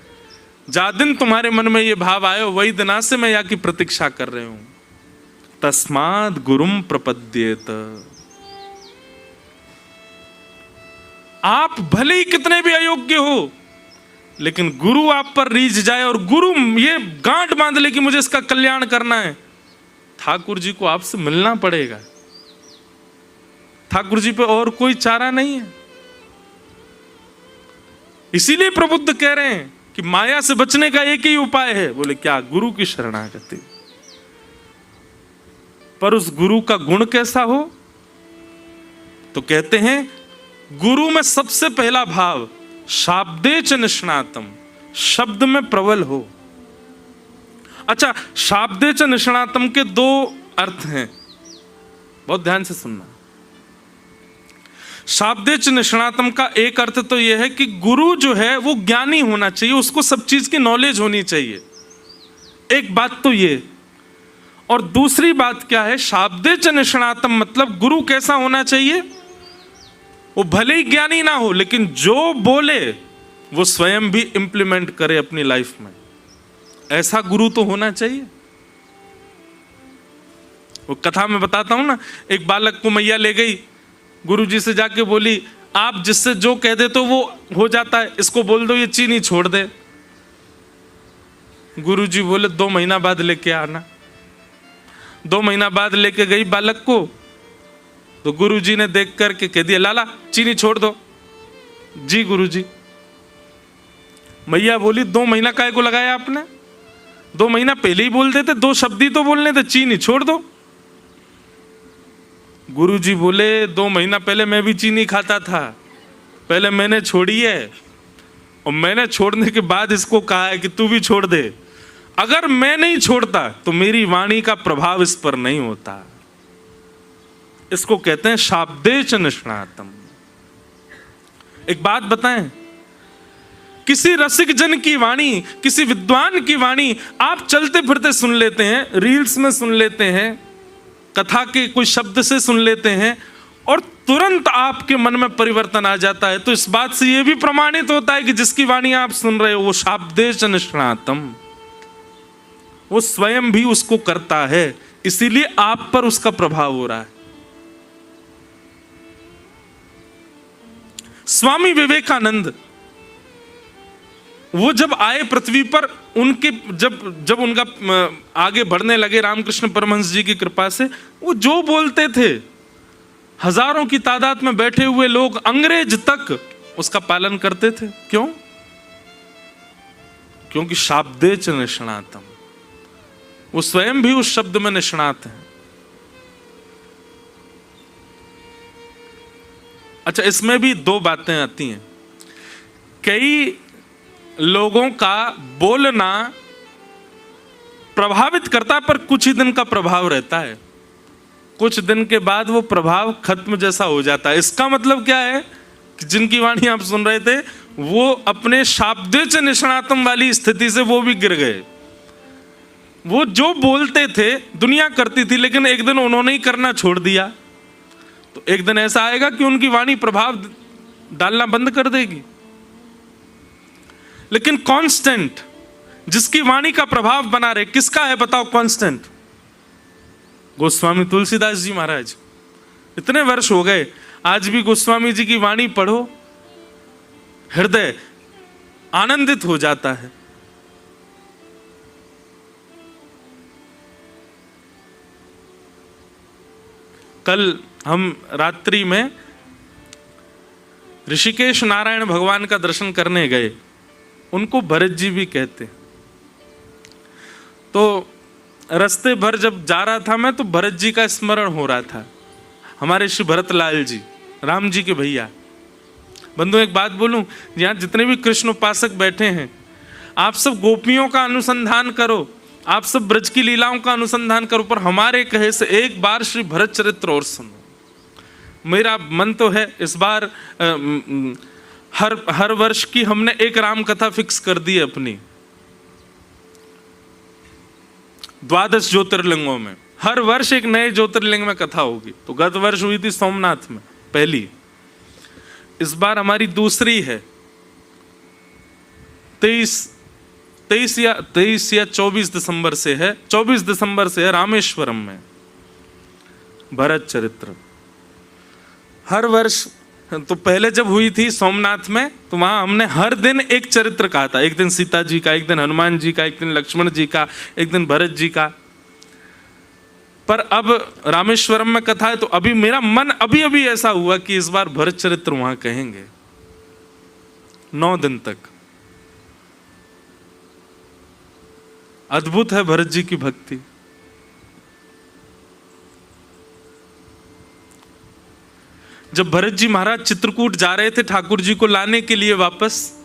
जा दिन तुम्हारे मन में ये भाव आयो, वही दिना से मैं या की प्रतीक्षा कर रहे हूं। तस्माद गुरुम प्रपद्येत। आप भले ही कितने भी अयोग्य हो, लेकिन गुरु आप पर रीझ जाए और गुरु ये गांठ बांध ले कि मुझे इसका कल्याण करना है, ठाकुर जी को आपसे मिलना पड़ेगा। ठाकुर जी पे और कोई चारा नहीं है। इसीलिए प्रबुद्ध कह रहे हैं कि माया से बचने का एक ही उपाय है। बोले क्या? गुरु की शरणागति। पर उस गुरु का गुण कैसा हो? तो कहते हैं गुरु में सबसे पहला भाव शाब्दे च निष्णातम, शब्द में प्रबल हो। अच्छा, शाब्दे च निष्णातम के दो अर्थ हैं, बहुत ध्यान से सुनना। शाब्दे च निष्णातम का एक अर्थ तो यह है कि गुरु जो है वो ज्ञानी होना चाहिए, उसको सब चीज की नॉलेज होनी चाहिए। एक बात तो ये, और दूसरी बात क्या है? शाब्दे च निष्णातम मतलब गुरु कैसा होना चाहिए? वो भले ही ज्ञानी ना हो, लेकिन जो बोले वो स्वयं भी इंप्लीमेंट करे अपनी लाइफ में। ऐसा गुरु तो होना चाहिए। वो कथा में बताता हूं ना, एक बालक को मैया ले गई, गुरुजी से जाके बोली आप जिससे जो कह दे तो वो हो जाता है, इसको बोल दो ये चीनी छोड़ दे। गुरुजी बोले 2 महीना बाद लेके आना। 2 महीना बाद लेके गई बालक को, तो गुरुजी ने देख करके कह दिया लाला चीनी छोड़ दो। जी गुरुजी। मैया बोली 2 महीना काहे को लगाया आपने? 2 महीना पहले ही बोल देते, 2 शब्द ही तो बोलने थे, चीनी छोड़ दो। गुरुजी बोले 2 महीना पहले मैं भी चीनी खाता था, पहले मैंने छोड़ी है और मैंने छोड़ने के बाद इसको कहा है कि तू भी छोड़ दे। अगर मैं नहीं छोड़ता तो मेरी वाणी का प्रभाव इस पर नहीं होता। इसको कहते हैं शाब्दे च निष्णातम। एक बात बताएं, किसी रसिक जन की वाणी, किसी विद्वान की वाणी आप चलते फिरते सुन लेते हैं, रील्स में सुन लेते हैं, कथा के कोई शब्द से सुन लेते हैं और तुरंत आपके मन में परिवर्तन आ जाता है। तो इस बात से यह भी प्रमाणित होता है कि जिसकी वाणी आप सुन रहे हो वो शाब्दे च निष्णातम, वो स्वयं भी उसको करता है, इसीलिए आप पर उसका प्रभाव हो रहा है। स्वामी विवेकानंद वो जब आए पृथ्वी पर, उनके जब उनका आगे बढ़ने लगे रामकृष्ण परमहंस जी की कृपा से, वो जो बोलते थे हजारों की तादाद में बैठे हुए लोग, अंग्रेज तक उसका पालन करते थे। क्यों? क्योंकि शाब्दे च निष्णातम, वो स्वयं भी उस शब्द में निष्णात हैं। अच्छा, इसमें भी 2 बातें आती हैं। कई लोगों का बोलना प्रभावित करता है, पर कुछ ही दिन का प्रभाव रहता है, कुछ दिन के बाद वो प्रभाव खत्म जैसा हो जाता है। इसका मतलब क्या है कि जिनकी वाणी आप सुन रहे थे वो अपने शाब्दे च निष्णातम वाली स्थिति से वो भी गिर गए। वो जो बोलते थे दुनिया करती थी, लेकिन एक दिन उन्होंने ही करना छोड़ दिया, तो एक दिन ऐसा आएगा कि उनकी वाणी प्रभाव डालना बंद कर देगी। लेकिन कांस्टेंट, जिसकी वाणी का प्रभाव बना रहे, किसका है बताओ कांस्टेंट? गोस्वामी तुलसीदास जी महाराज। इतने वर्ष हो गए, आज भी गोस्वामी जी की वाणी पढ़ो, हृदय आनंदित हो जाता है। कल हम रात्रि में ऋषिकेश नारायण भगवान का दर्शन करने गए, उनको भरत जी भी कहते। तो रास्ते भर जब जा रहा था मैं, तो भरत जी का स्मरण हो रहा था, हमारे श्री भरत लाल जी, राम जी के भैया। बंधु एक बात बोलूं, यहाँ जितने भी कृष्ण उपासक बैठे हैं, आप सब गोपियों का अनुसंधान करो, आप सब ब्रज की लीलाओं का अनुसंधान करो, पर हमारे कहे से एक बार श्री भरत चरित्र और सुनो। मेरा मन तो है इस बार हर वर्ष की हमने एक राम कथा फिक्स कर दी है अपनी, 12 ज्योतिर्लिंगों में हर वर्ष एक नए ज्योतिर्लिंग में कथा होगी। तो गत वर्ष हुई थी सोमनाथ में पहली, इस बार हमारी दूसरी है 23 या 24 दिसंबर से है, 24 दिसंबर से है रामेश्वरम में भरत चरित्र। हर वर्ष तो पहले जब हुई थी सोमनाथ में, तो वहां हमने हर दिन एक चरित्र कहा था, एक दिन सीता जी का, एक दिन हनुमान जी का, एक दिन लक्ष्मण जी का, एक दिन भरत जी का। पर अब रामेश्वरम में कथा है, तो अभी मेरा मन अभी ऐसा हुआ कि इस बार भरत चरित्र वहां कहेंगे 9 दिन तक। अद्भुत है भरत जी की भक्ति। जब भरत जी महाराज चित्रकूट जा रहे थे ठाकुर जी को लाने के लिए वापस,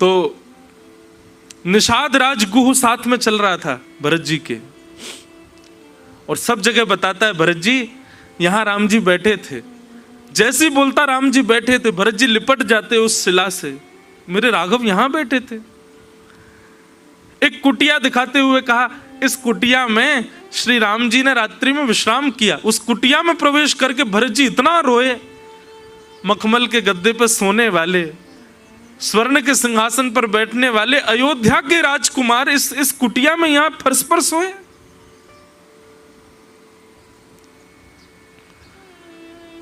तो निषाद राज गुह साथ में चल रहा था भरत जी के, और सब जगह बताता है भरत जी यहां राम जी बैठे थे। जैसे ही बोलता राम जी बैठे थे, भरत जी लिपट जाते उस शिला से, मेरे राघव यहां बैठे थे। एक कुटिया दिखाते हुए कहा, इस कुटिया में श्री राम जी ने रात्रि में विश्राम किया। उस कुटिया में प्रवेश करके भरत जी इतना रोए, मखमल के गद्दे पर सोने वाले, स्वर्ण के सिंहासन पर बैठने वाले अयोध्या के राजकुमार इस कुटिया में यहां फर्श पर सोए।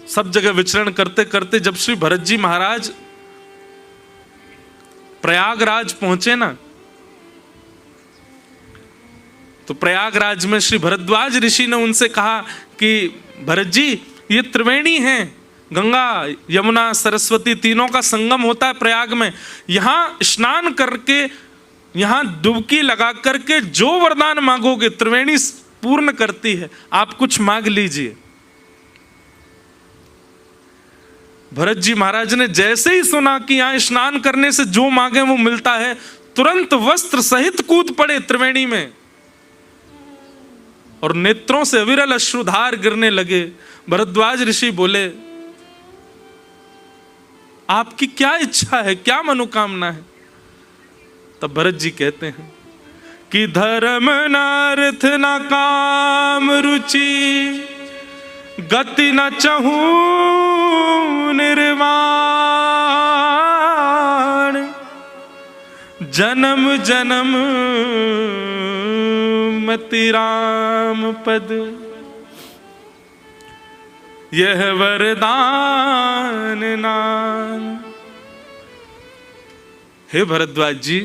सब जगह विचरण करते करते जब श्री भरत जी महाराज प्रयागराज पहुंचे ना, तो प्रयागराज में श्री भरद्वाज ऋषि ने उनसे कहा कि भरत जी ये त्रिवेणी हैं, गंगा यमुना सरस्वती तीनों का संगम होता है प्रयाग में, यहां स्नान करके, यहां डुबकी लगा करके जो वरदान मांगोगे त्रिवेणी पूर्ण करती है, आप कुछ मांग लीजिए। भरत जी महाराज ने जैसे ही सुना कि यहां स्नान करने से जो मांगे वो मिलता है, तुरंत वस्त्र सहित कूद पड़े त्रिवेणी में, और नेत्रों से अविरल अश्रुधार गिरने लगे। भरद्वाज ऋषि बोले, आपकी क्या इच्छा है, क्या मनोकामना है? तब भरत जी कहते हैं कि धर्म नार्थ न काम रुचि, गति न चहूं निर्वाण, जन्म जन्म मति राम पद, यह वरदान नाम। हे भरद्वाज जी,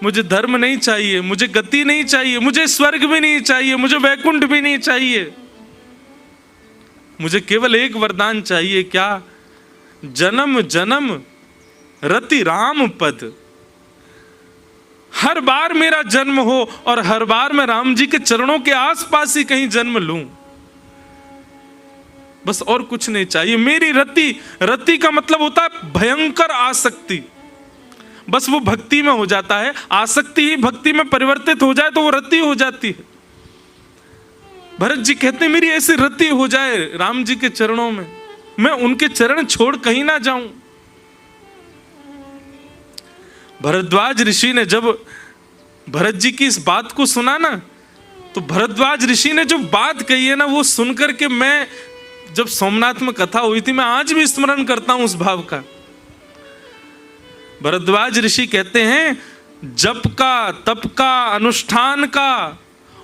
मुझे धर्म नहीं चाहिए, मुझे गति नहीं चाहिए, मुझे स्वर्ग भी नहीं चाहिए, मुझे वैकुंठ भी नहीं चाहिए, मुझे केवल एक वरदान चाहिए। क्या? जन्म जन्म रति राम पद। हर बार मेरा जन्म हो और हर बार मैं राम जी के चरणों के आसपास ही कहीं जन्म लूं, बस और कुछ नहीं चाहिए। मेरी रति, रति का मतलब होता है भयंकर आसक्ति, बस वो भक्ति में हो जाता है। आसक्ति ही भक्ति में परिवर्तित हो जाए तो वो रति हो जाती है। भरत जी कहते हैं मेरी ऐसी रति हो जाए राम जी के चरणों में, मैं उनके चरण छोड़ कहीं ना जाऊं। भरद्वाज ऋषि ने जब भरत जी की इस बात को सुना ना, तो भरद्वाज ऋषि ने जो बात कही है ना, वो सुनकर के मैं, जब सोमनाथ में कथा हुई थी, मैं आज भी स्मरण करता हूं उस भाव का। भरद्वाज ऋषि कहते हैं, जप का, तप का, अनुष्ठान का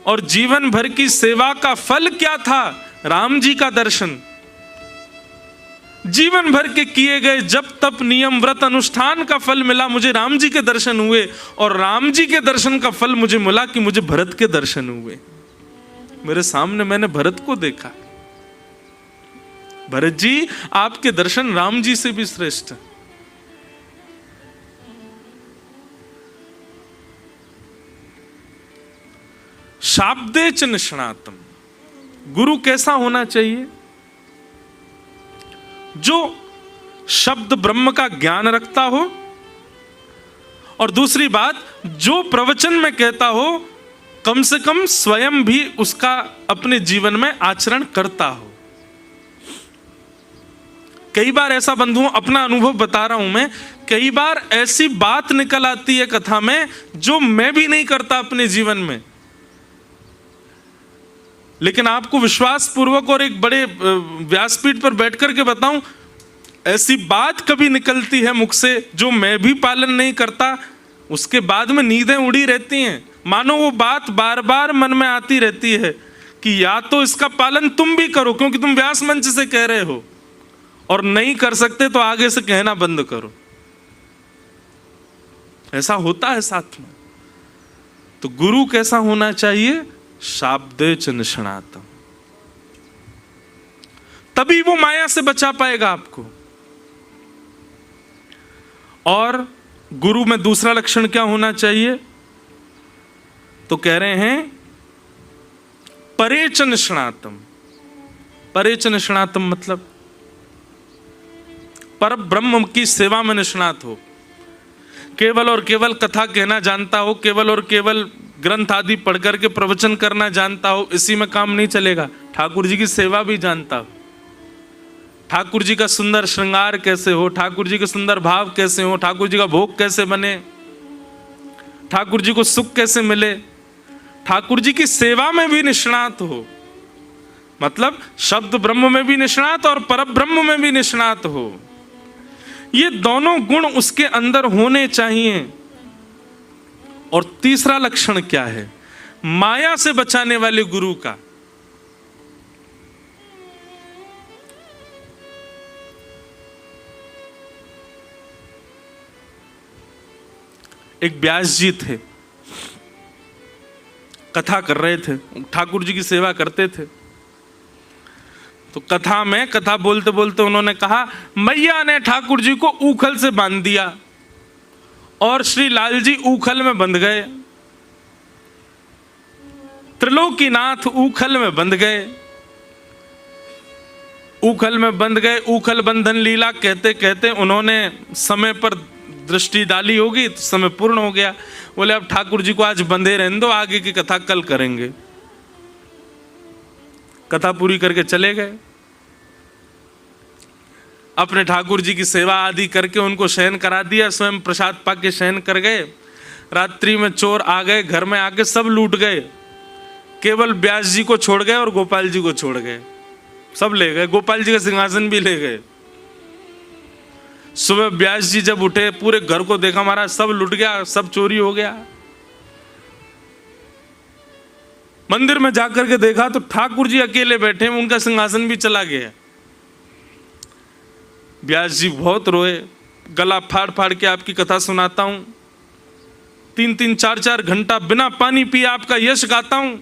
और जीवन भर की सेवा का फल क्या था? राम जी का दर्शन। जीवन भर के किए गए जप तप नियम व्रत अनुष्ठान का फल मिला, मुझे राम जी के दर्शन हुए, और राम जी के दर्शन का फल मुझे मिला कि मुझे भरत के दर्शन हुए। मेरे सामने मैंने भरत को देखा। भरत जी, आपके दर्शन राम जी से भी श्रेष्ठ है। शाब्दे च निष्णातम। गुरु कैसा होना चाहिए? जो शब्द ब्रह्म का ज्ञान रखता हो, और दूसरी बात, जो प्रवचन में कहता हो कम से कम स्वयं भी उसका अपने जीवन में आचरण करता हो। कई बार ऐसा बंधुओं, अपना अनुभव बता रहा हूं मैं, कई बार ऐसी बात निकल आती है कथा में जो मैं भी नहीं करता अपने जीवन में, लेकिन आपको विश्वास पूर्वक और एक बड़े व्यासपीठ पर बैठ करके बताऊं, ऐसी बात कभी निकलती है मुख से जो मैं भी पालन नहीं करता, उसके बाद में नींदें उड़ी रहती हैं। मानो वो बात बार बार मन में आती रहती है कि या तो इसका पालन तुम भी करो, क्योंकि तुम व्यास मंच से कह रहे हो, और नहीं कर सकते तो आगे से कहना बंद करो। ऐसा होता है साथ में। तो गुरु कैसा होना चाहिए? शाब्दे च निष्णातम। तभी वो माया से बचा पाएगा आपको। और गुरु में दूसरा लक्षण क्या होना चाहिए? तो कह रहे हैं परे च निष्णातम। परे च निष्णातम मतलब पर ब्रह्म की सेवा में निष्णात हो, केवल और केवल कथा कहना जानता हो, केवल और केवल ग्रंथ आदि पढ़ करके प्रवचन करना जानता हो, इसी में काम नहीं चलेगा। ठाकुर जी की सेवा भी जानता हो, ठाकुर जी का सुंदर श्रृंगार कैसे हो, ठाकुर जी के सुंदर भाव कैसे हो, ठाकुर जी का भोग कैसे बने, ठाकुर जी को सुख कैसे मिले, ठाकुर जी की सेवा में भी निष्णात हो। मतलब शब्द ब्रह्म में भी निष्णात और परब्रह्म में भी निष्णात हो। ये दोनों गुण उसके अंदर होने चाहिए। और तीसरा लक्षण क्या है? माया से बचाने वाले गुरु का। एक व्यास जी थे, कथा कर रहे थे, ठाकुर जी की सेवा करते थे। तो कथा में कथा बोलते बोलते उन्होंने कहा, मैया ने ठाकुर जी को ऊखल से बांध दिया और श्री लाल जी ऊखल में बंध गए, त्रिलोकीनाथ ऊखल में बंध गए। ऊखल में बंध गए, ऊखल बंधन लीला कहते कहते उन्होंने समय पर दृष्टि डाली होगी, तो समय पूर्ण हो गया। बोले अब ठाकुर जी को आज बंधे रहने दो, आगे की कथा कल करेंगे। कथा पूरी करके चले गए। अपने ठाकुर जी की सेवा आदि करके उनको शयन करा दिया, स्वयं प्रसाद पाके शयन कर गए। रात्रि में चोर आ गए, घर में आके सब लूट गए, केवल व्यास जी को छोड़ गए और गोपाल जी को छोड़ गए। सब ले गए, गोपाल जी का सिंहासन भी ले गए। सुबह व्यास जी जब उठे, पूरे घर को देखा, महाराज सब लुट गया, सब चोरी हो गया। मंदिर में जाकर के देखा तो ठाकुर जी अकेले बैठे, उनका सिंहासन भी चला गया। व्यास जी बहुत रोए, गला फाड़ फाड़ के आपकी कथा सुनाता हूं, 3-3, 4-4 घंटा बिना पानी पिए आपका यश गाता हूं।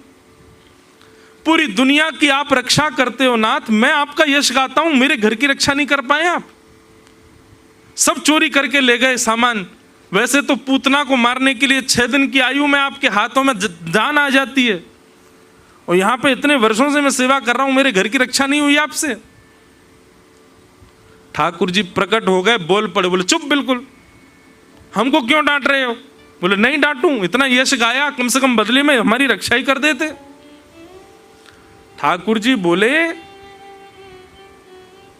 पूरी दुनिया की आप रक्षा करते हो नाथ, मैं आपका यश गाता हूं, मेरे घर की रक्षा नहीं कर पाए आप। सब चोरी करके ले गए सामान। वैसे तो पूतना को मारने के लिए 6 दिन की आयु में आपके हाथों में जान आ जाती है, और यहां पे इतने वर्षों से मैं सेवा कर रहा हूं, मेरे घर की रक्षा नहीं हुई आपसे। ठाकुर जी प्रकट हो गए, बोल पड़े, बोले चुप बिल्कुल, हमको क्यों डांट रहे हो? बोले नहीं डांटूं, इतना यश गाया, कम से कम बदले में हमारी रक्षा ही कर देते। ठाकुर जी बोले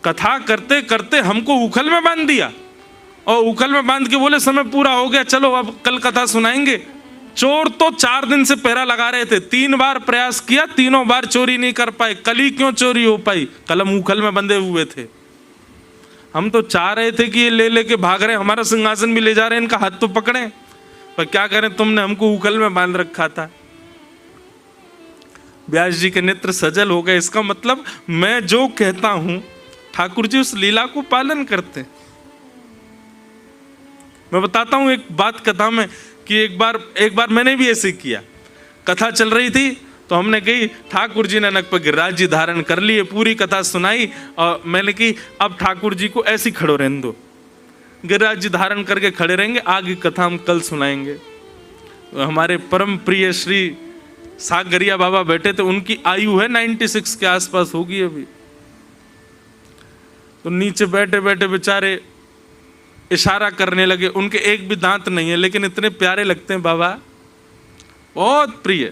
कथा करते करते हमको उखल में बांध दिया, और उखल में बांध के बोले समय पूरा हो गया, चलो अब कल कथा सुनाएंगे। चोर तो 4 दिन से पहरा लगा रहे थे, 3 बार प्रयास किया, तीनों बार चोरी नहीं कर पाए। कल ही क्यों चोरी हो पाई? कल हम उखल में बंधे हुए थे। हम तो चाह रहे थे कि ये ले लेके भाग रहे, हमारा सिंहासन भी ले जा रहे हैं, इनका हाथ तो पकड़े, पर क्या करें, तुमने हमको उखल में बांध रखा था। व्यास जी के नेत्र सजल हो गए। इसका मतलब मैं जो कहता हूं ठाकुर जी उस लीला को पालन करते। मैं बताता हूं एक बात कथा में कि एक बार मैंने भी ऐसे किया। कथा चल रही थी तो हमने कही ठाकुर जी ने नक पर गिरिराज जी धारण कर लिए, पूरी कथा सुनाई, और मैंने कही अब ठाकुर जी को ऐसे खड़ो रहने दो, गिरिराज जी धारण करके खड़े रहेंगे, आगे कथा हम कल सुनाएंगे। हमारे परम प्रिय श्री सागरिया बाबा बैठे थे, उनकी आयु है 96 के आसपास होगी अभी। तो नीचे बैठे बैठे बेचारे इशारा करने लगे, उनके एक भी दांत नहीं है लेकिन इतने प्यारे लगते हैं बाबा, बहुत प्रिय।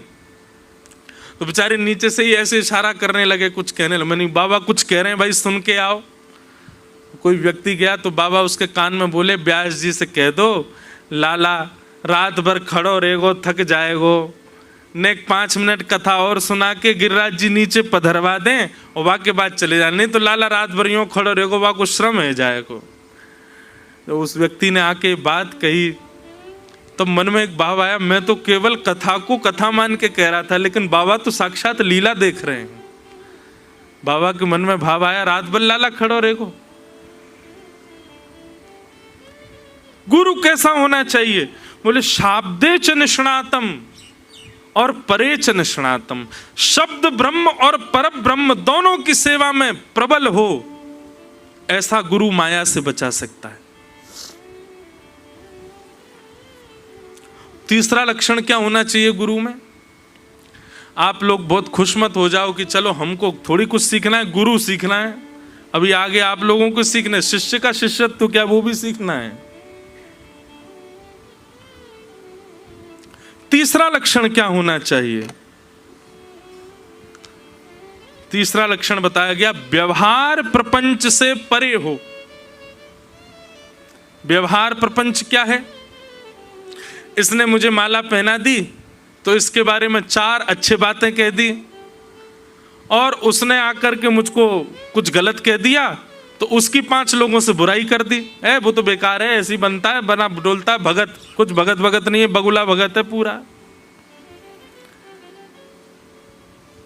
तो बेचारे नीचे से ही ऐसे इशारा करने लगे, कुछ कहने लगे। मैंने बाबा कुछ कह रहे हैं भाई, सुन के आओ। कोई व्यक्ति गया तो बाबा उसके कान में बोले, व्यास जी से कह दो लाला रात भर खड़ो रहेगो, थक जाएगो, ने 5 मिनट कथा और सुना के गिरिराज जी नीचे पधरवा दें और वहाँ के बाद चले जाए, नहीं तो लाला रात भर यूँ खड़ो रहेगो, वहाँ को श्रम है जाएगो। तो उस व्यक्ति ने आके बात कही, तो मन में एक भाव आया, मैं तो केवल कथा को कथा मान के कह रहा था, लेकिन बाबा तो साक्षात लीला देख रहे हैं। बाबा के मन में भाव आया, रात भर लाला खड़ो रहेगो। गुरु कैसा होना चाहिए? बोले शाब्दे च निष्णातम और परे च निष्णातम। शब्द ब्रह्म और पर ब्रह्म दोनों की सेवा में प्रबल हो, ऐसा गुरु माया से बचा सकता है। तीसरा लक्षण क्या होना चाहिए गुरु में? आप लोग बहुत खुश मत हो जाओ कि चलो हमको थोड़ी कुछ सीखना है, गुरु सीखना है। अभी आगे आप लोगों को सीखना है, शिष्य का शिष्यत्व तो क्या वो भी सीखना है। तीसरा लक्षण क्या होना चाहिए? तीसरा लक्षण बताया गया, व्यवहार प्रपंच से परे हो। व्यवहार प्रपंच क्या है? इसने मुझे माला पहना दी तो इसके बारे में 4 अच्छी बातें कह दी, और उसने आकर के मुझको कुछ गलत कह दिया तो उसकी 5 लोगों से बुराई कर दी। वो तो बेकार है, ऐसी बनता है, बना डोलता है भगत, कुछ भगत भगत नहीं है, बगुला भगत है पूरा।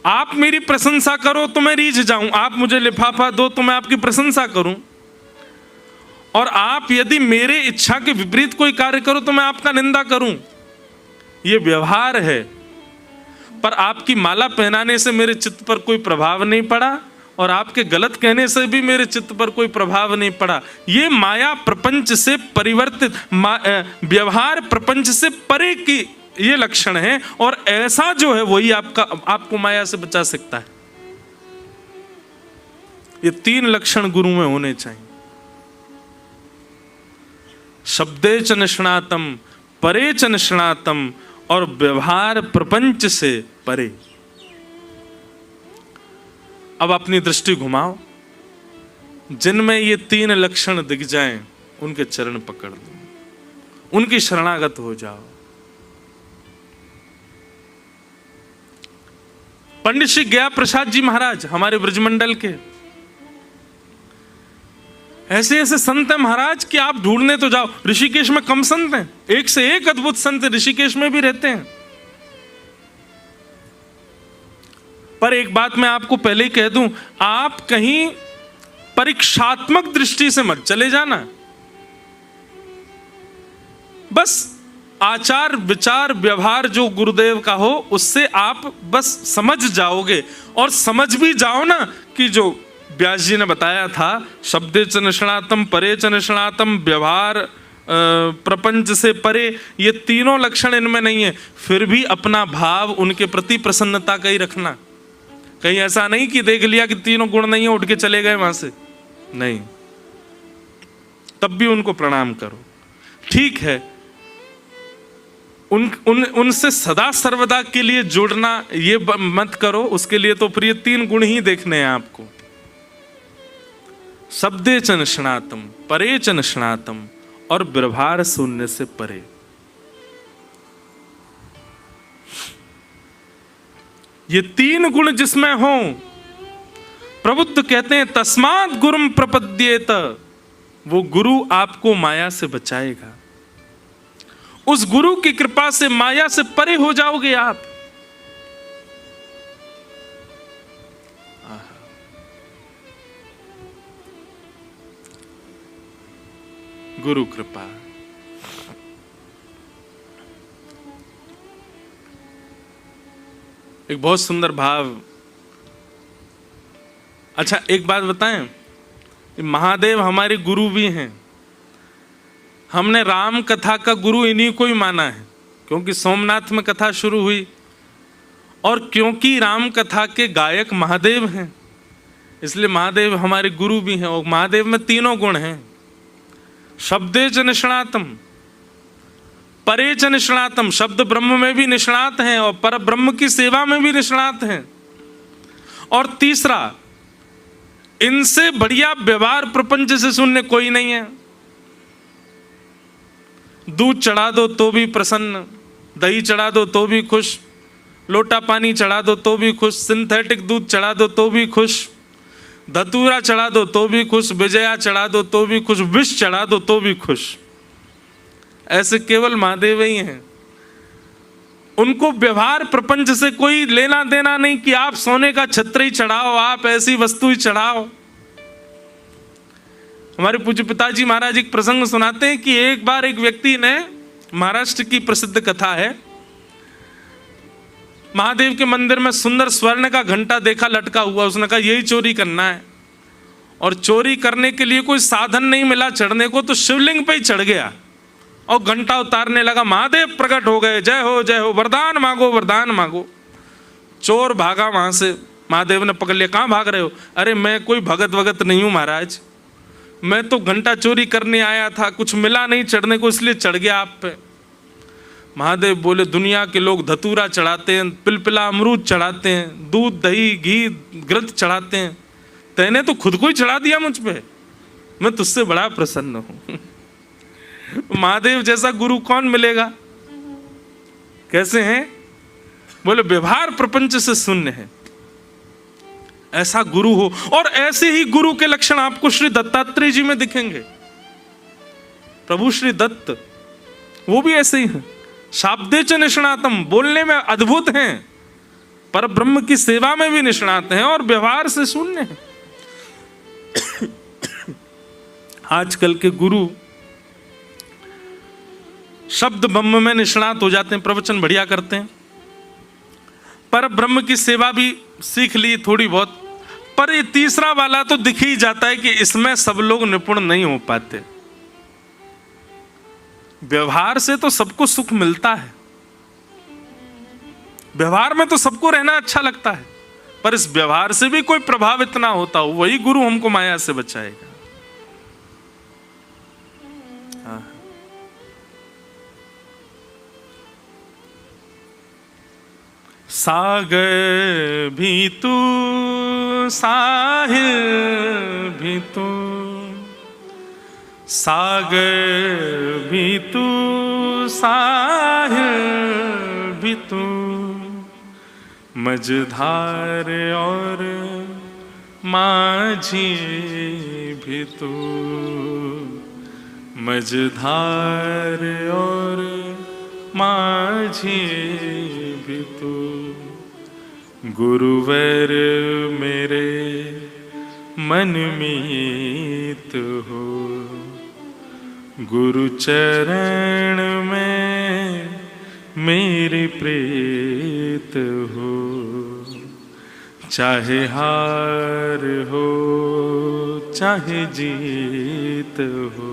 आप मेरी प्रशंसा करो तो मैं रीझ जाऊं, आप मुझे लिफाफा दो तो मैं आपकी प्रशंसा करूं, और आप यदि मेरे इच्छा के विपरीत कोई कार्य करो तो मैं आपका निंदा करूं। ये व्यवहार है। पर आपकी माला पहनाने से मेरे चित्त पर कोई प्रभाव नहीं पड़ा, और आपके गलत कहने से भी मेरे चित्त पर कोई प्रभाव नहीं पड़ा। ये माया प्रपंच से परिवर्तित, व्यवहार प्रपंच से परे की ये लक्षण है, और ऐसा जो है वही आपको माया से बचा सकता है। ये 3 लक्षण गुरु में होने चाहिए। शब्दे च निष्णातम, परे च निष्णातम, और व्यवहार प्रपंच से परे। अब अपनी दृष्टि घुमाओ, जिनमें ये 3 लक्षण दिख जाएं उनके चरण पकड़ लो, उनकी शरणागत हो जाओ। पंडित श्री गया प्रसाद जी महाराज हमारे ब्रजमंडल के, ऐसे ऐसे संत हैं महाराज कि आप ढूंढने तो जाओ। ऋषिकेश में कम संत हैं, एक से एक अद्भुत संत ऋषिकेश में भी रहते हैं। पर एक बात मैं आपको पहले ही कह दूं, आप कहीं परीक्षात्मक दृष्टि से मत चले जाना। बस आचार विचार व्यवहार जो गुरुदेव का हो उससे आप बस समझ जाओगे, और समझ भी जाओ ना कि जो व्यास जी ने बताया था, शब्दे च निष्णातम, परे च निष्णातम, व्यवहार प्रपंच से परे, ये 3 लक्षण इनमें नहीं है, फिर भी अपना भाव उनके प्रति प्रसन्नता का ही रखना। कहीं ऐसा नहीं कि देख लिया कि 3 गुण नहीं है उठ के चले गए वहां से, नहीं, तब भी उनको प्रणाम करो। ठीक है, उनसे सदा सर्वदा के लिए जुड़ना ये मत करो, उसके लिए तो फिर ये 3 गुण ही देखने हैं आपको। शब्दे च निष्णातम, परे च निष्णातम, और व्यवहार शून्य से परे। ये 3 गुण जिसमें हो, प्रबुद्ध कहते हैं तस्मात् गुरुम प्रपद्येत, वो गुरु आपको माया से बचाएगा। उस गुरु की कृपा से माया से परे हो जाओगे आप। गुरु कृपा। एक बहुत सुंदर भाव। अच्छा एक बात बताएं, महादेव हमारे गुरु भी हैं। हमने राम कथा का गुरु इन्हीं को ही माना है, क्योंकि सोमनाथ में कथा शुरू हुई और क्योंकि राम कथा के गायक महादेव हैं, इसलिए महादेव हमारे गुरु भी हैं। और महादेव में तीनों गुण हैं, शब्दे च निष्णातम, परे च निष्णातम, शब्द ब्रह्म में भी निष्णात हैं और पर ब्रह्म की सेवा में भी निष्णात हैं। और तीसरा, इनसे बढ़िया व्यवहार प्रपंच से शून्य कोई नहीं है। दूध चढ़ा दो तो भी प्रसन्न, दही चढ़ा दो तो भी खुश, लोटा पानी चढ़ा दो तो भी खुश, सिंथेटिक दूध चढ़ा दो तो भी खुश, धतूरा चढ़ा दो तो भी खुश, विजया चढ़ा दो तो भी खुश, विष चढ़ा दो तो भी खुश। ऐसे केवल महादेव ही हैं। उनको व्यवहार प्रपंच से कोई लेना देना नहीं कि आप सोने का छत्र ही चढ़ाओ, आप ऐसी वस्तु ही चढ़ाओ। हमारे पूज्य पिताजी महाराज एक प्रसंग सुनाते हैं कि एक बार एक व्यक्ति ने, महाराष्ट्र की प्रसिद्ध कथा है, महादेव के मंदिर में सुंदर स्वर्ण का घंटा देखा लटका हुआ। उसने कहा यही चोरी करना है। और चोरी करने के लिए कोई साधन नहीं मिला चढ़ने को, तो शिवलिंग पे ही चढ़ गया और घंटा उतारने लगा। महादेव प्रकट हो गए, जय हो वरदान मांगो वरदान मांगो। चोर भागा वहां से, महादेव ने पकड़ लिया। कहाँ भाग रहे हो? अरे मैं कोई भगत वगत नहीं हूं महाराज, मैं तो घंटा चोरी करने आया था, कुछ मिला नहीं चढ़ने को इसलिए चढ़ गया आप पे। महादेव बोले दुनिया के लोग धतूरा चढ़ाते हैं, पिलपिला अमरूद चढ़ाते हैं, दूध दही घी घृत चढ़ाते हैं, तैने तो खुद को ही चढ़ा दिया मुझ पे, मैं तुझसे बड़ा प्रसन्न हूं। महादेव जैसा गुरु कौन मिलेगा? कैसे हैं? बोले व्यवहार प्रपंच से शून्य है, ऐसा गुरु हो। और ऐसे ही गुरु के लक्षण आपको श्री दत्तात्रेय जी में दिखेंगे। प्रभु श्री दत्त वो भी ऐसे ही हैं, शाब्दे च निष्णातम, बोलने में अद्भुत हैं, पर ब्रह्म की सेवा में भी निष्णात हैं और व्यवहार से शून्य हैं। आजकल के गुरु शब्द ब्रह्म में निष्णात हो जाते हैं, प्रवचन बढ़िया करते हैं, पर ब्रह्म की सेवा भी सीख ली थोड़ी बहुत, पर ये तीसरा वाला तो दिख ही जाता है कि इसमें सब लोग निपुण नहीं हो पाते। व्यवहार से तो सबको सुख मिलता है, व्यवहार में तो सबको रहना अच्छा लगता है, पर इस व्यवहार से भी कोई प्रभावित ना होता हो, वही गुरु हमको माया से बचाएगा। सागर भी तू साहिल भी तू, सागर भी तू साहिल भी तू, मझधार और माझी भी तू, मझधार और माझी भी तू, गुरुवर मेरे मन मीत हो, गुरु चरण में मेरी प्रीत हो, चाहे हार हो चाहे जीत हो,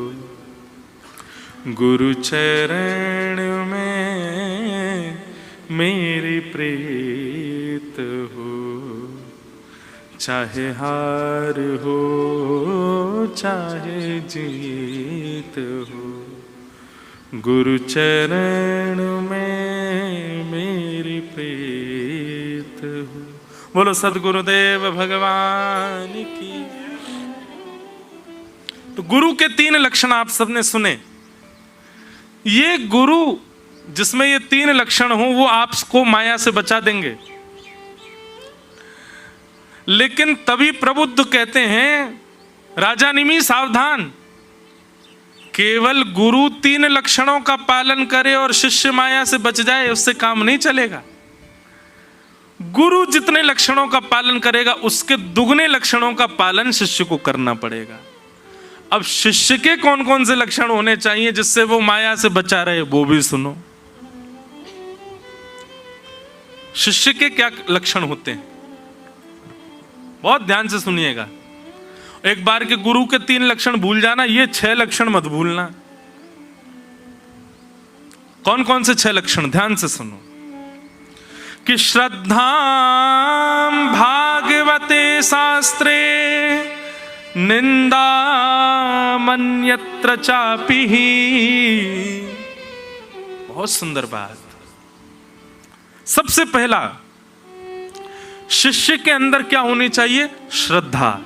गुरु चरण में मेरी प्रीत हो, चाहे हार हो चाहे जीत हो, गुरु चरण में मेरी प्रीत हो। बोलो सद्गुरुदेव भगवान की। तो गुरु के 3 लक्षण आप सबने सुने। ये गुरु जिसमें ये 3 लक्षण हो वो आपको माया से बचा देंगे। लेकिन तभी प्रबुद्ध कहते हैं राजा निमि सावधान, केवल गुरु 3 लक्षणों का पालन करे और शिष्य माया से बच जाए उससे काम नहीं चलेगा। गुरु जितने लक्षणों का पालन करेगा उसके दुगने लक्षणों का पालन शिष्य को करना पड़ेगा। अब शिष्य के कौन कौन से लक्षण होने चाहिए जिससे वो माया से बचा रहे, वो भी सुनो। शिष्य के क्या लक्षण होते हैं, बहुत ध्यान से सुनिएगा। एक बार के गुरु के 3 लक्षण भूल जाना, ये 6 लक्षण मत भूलना। कौन कौन से 6 लक्षण, ध्यान से सुनो। कि श्रद्धा भागवते शास्त्रे निंदा मन्यत्र चापि। बहुत सुंदर बात। सबसे पहला शिष्य के अंदर क्या होनी चाहिए? श्रद्धा।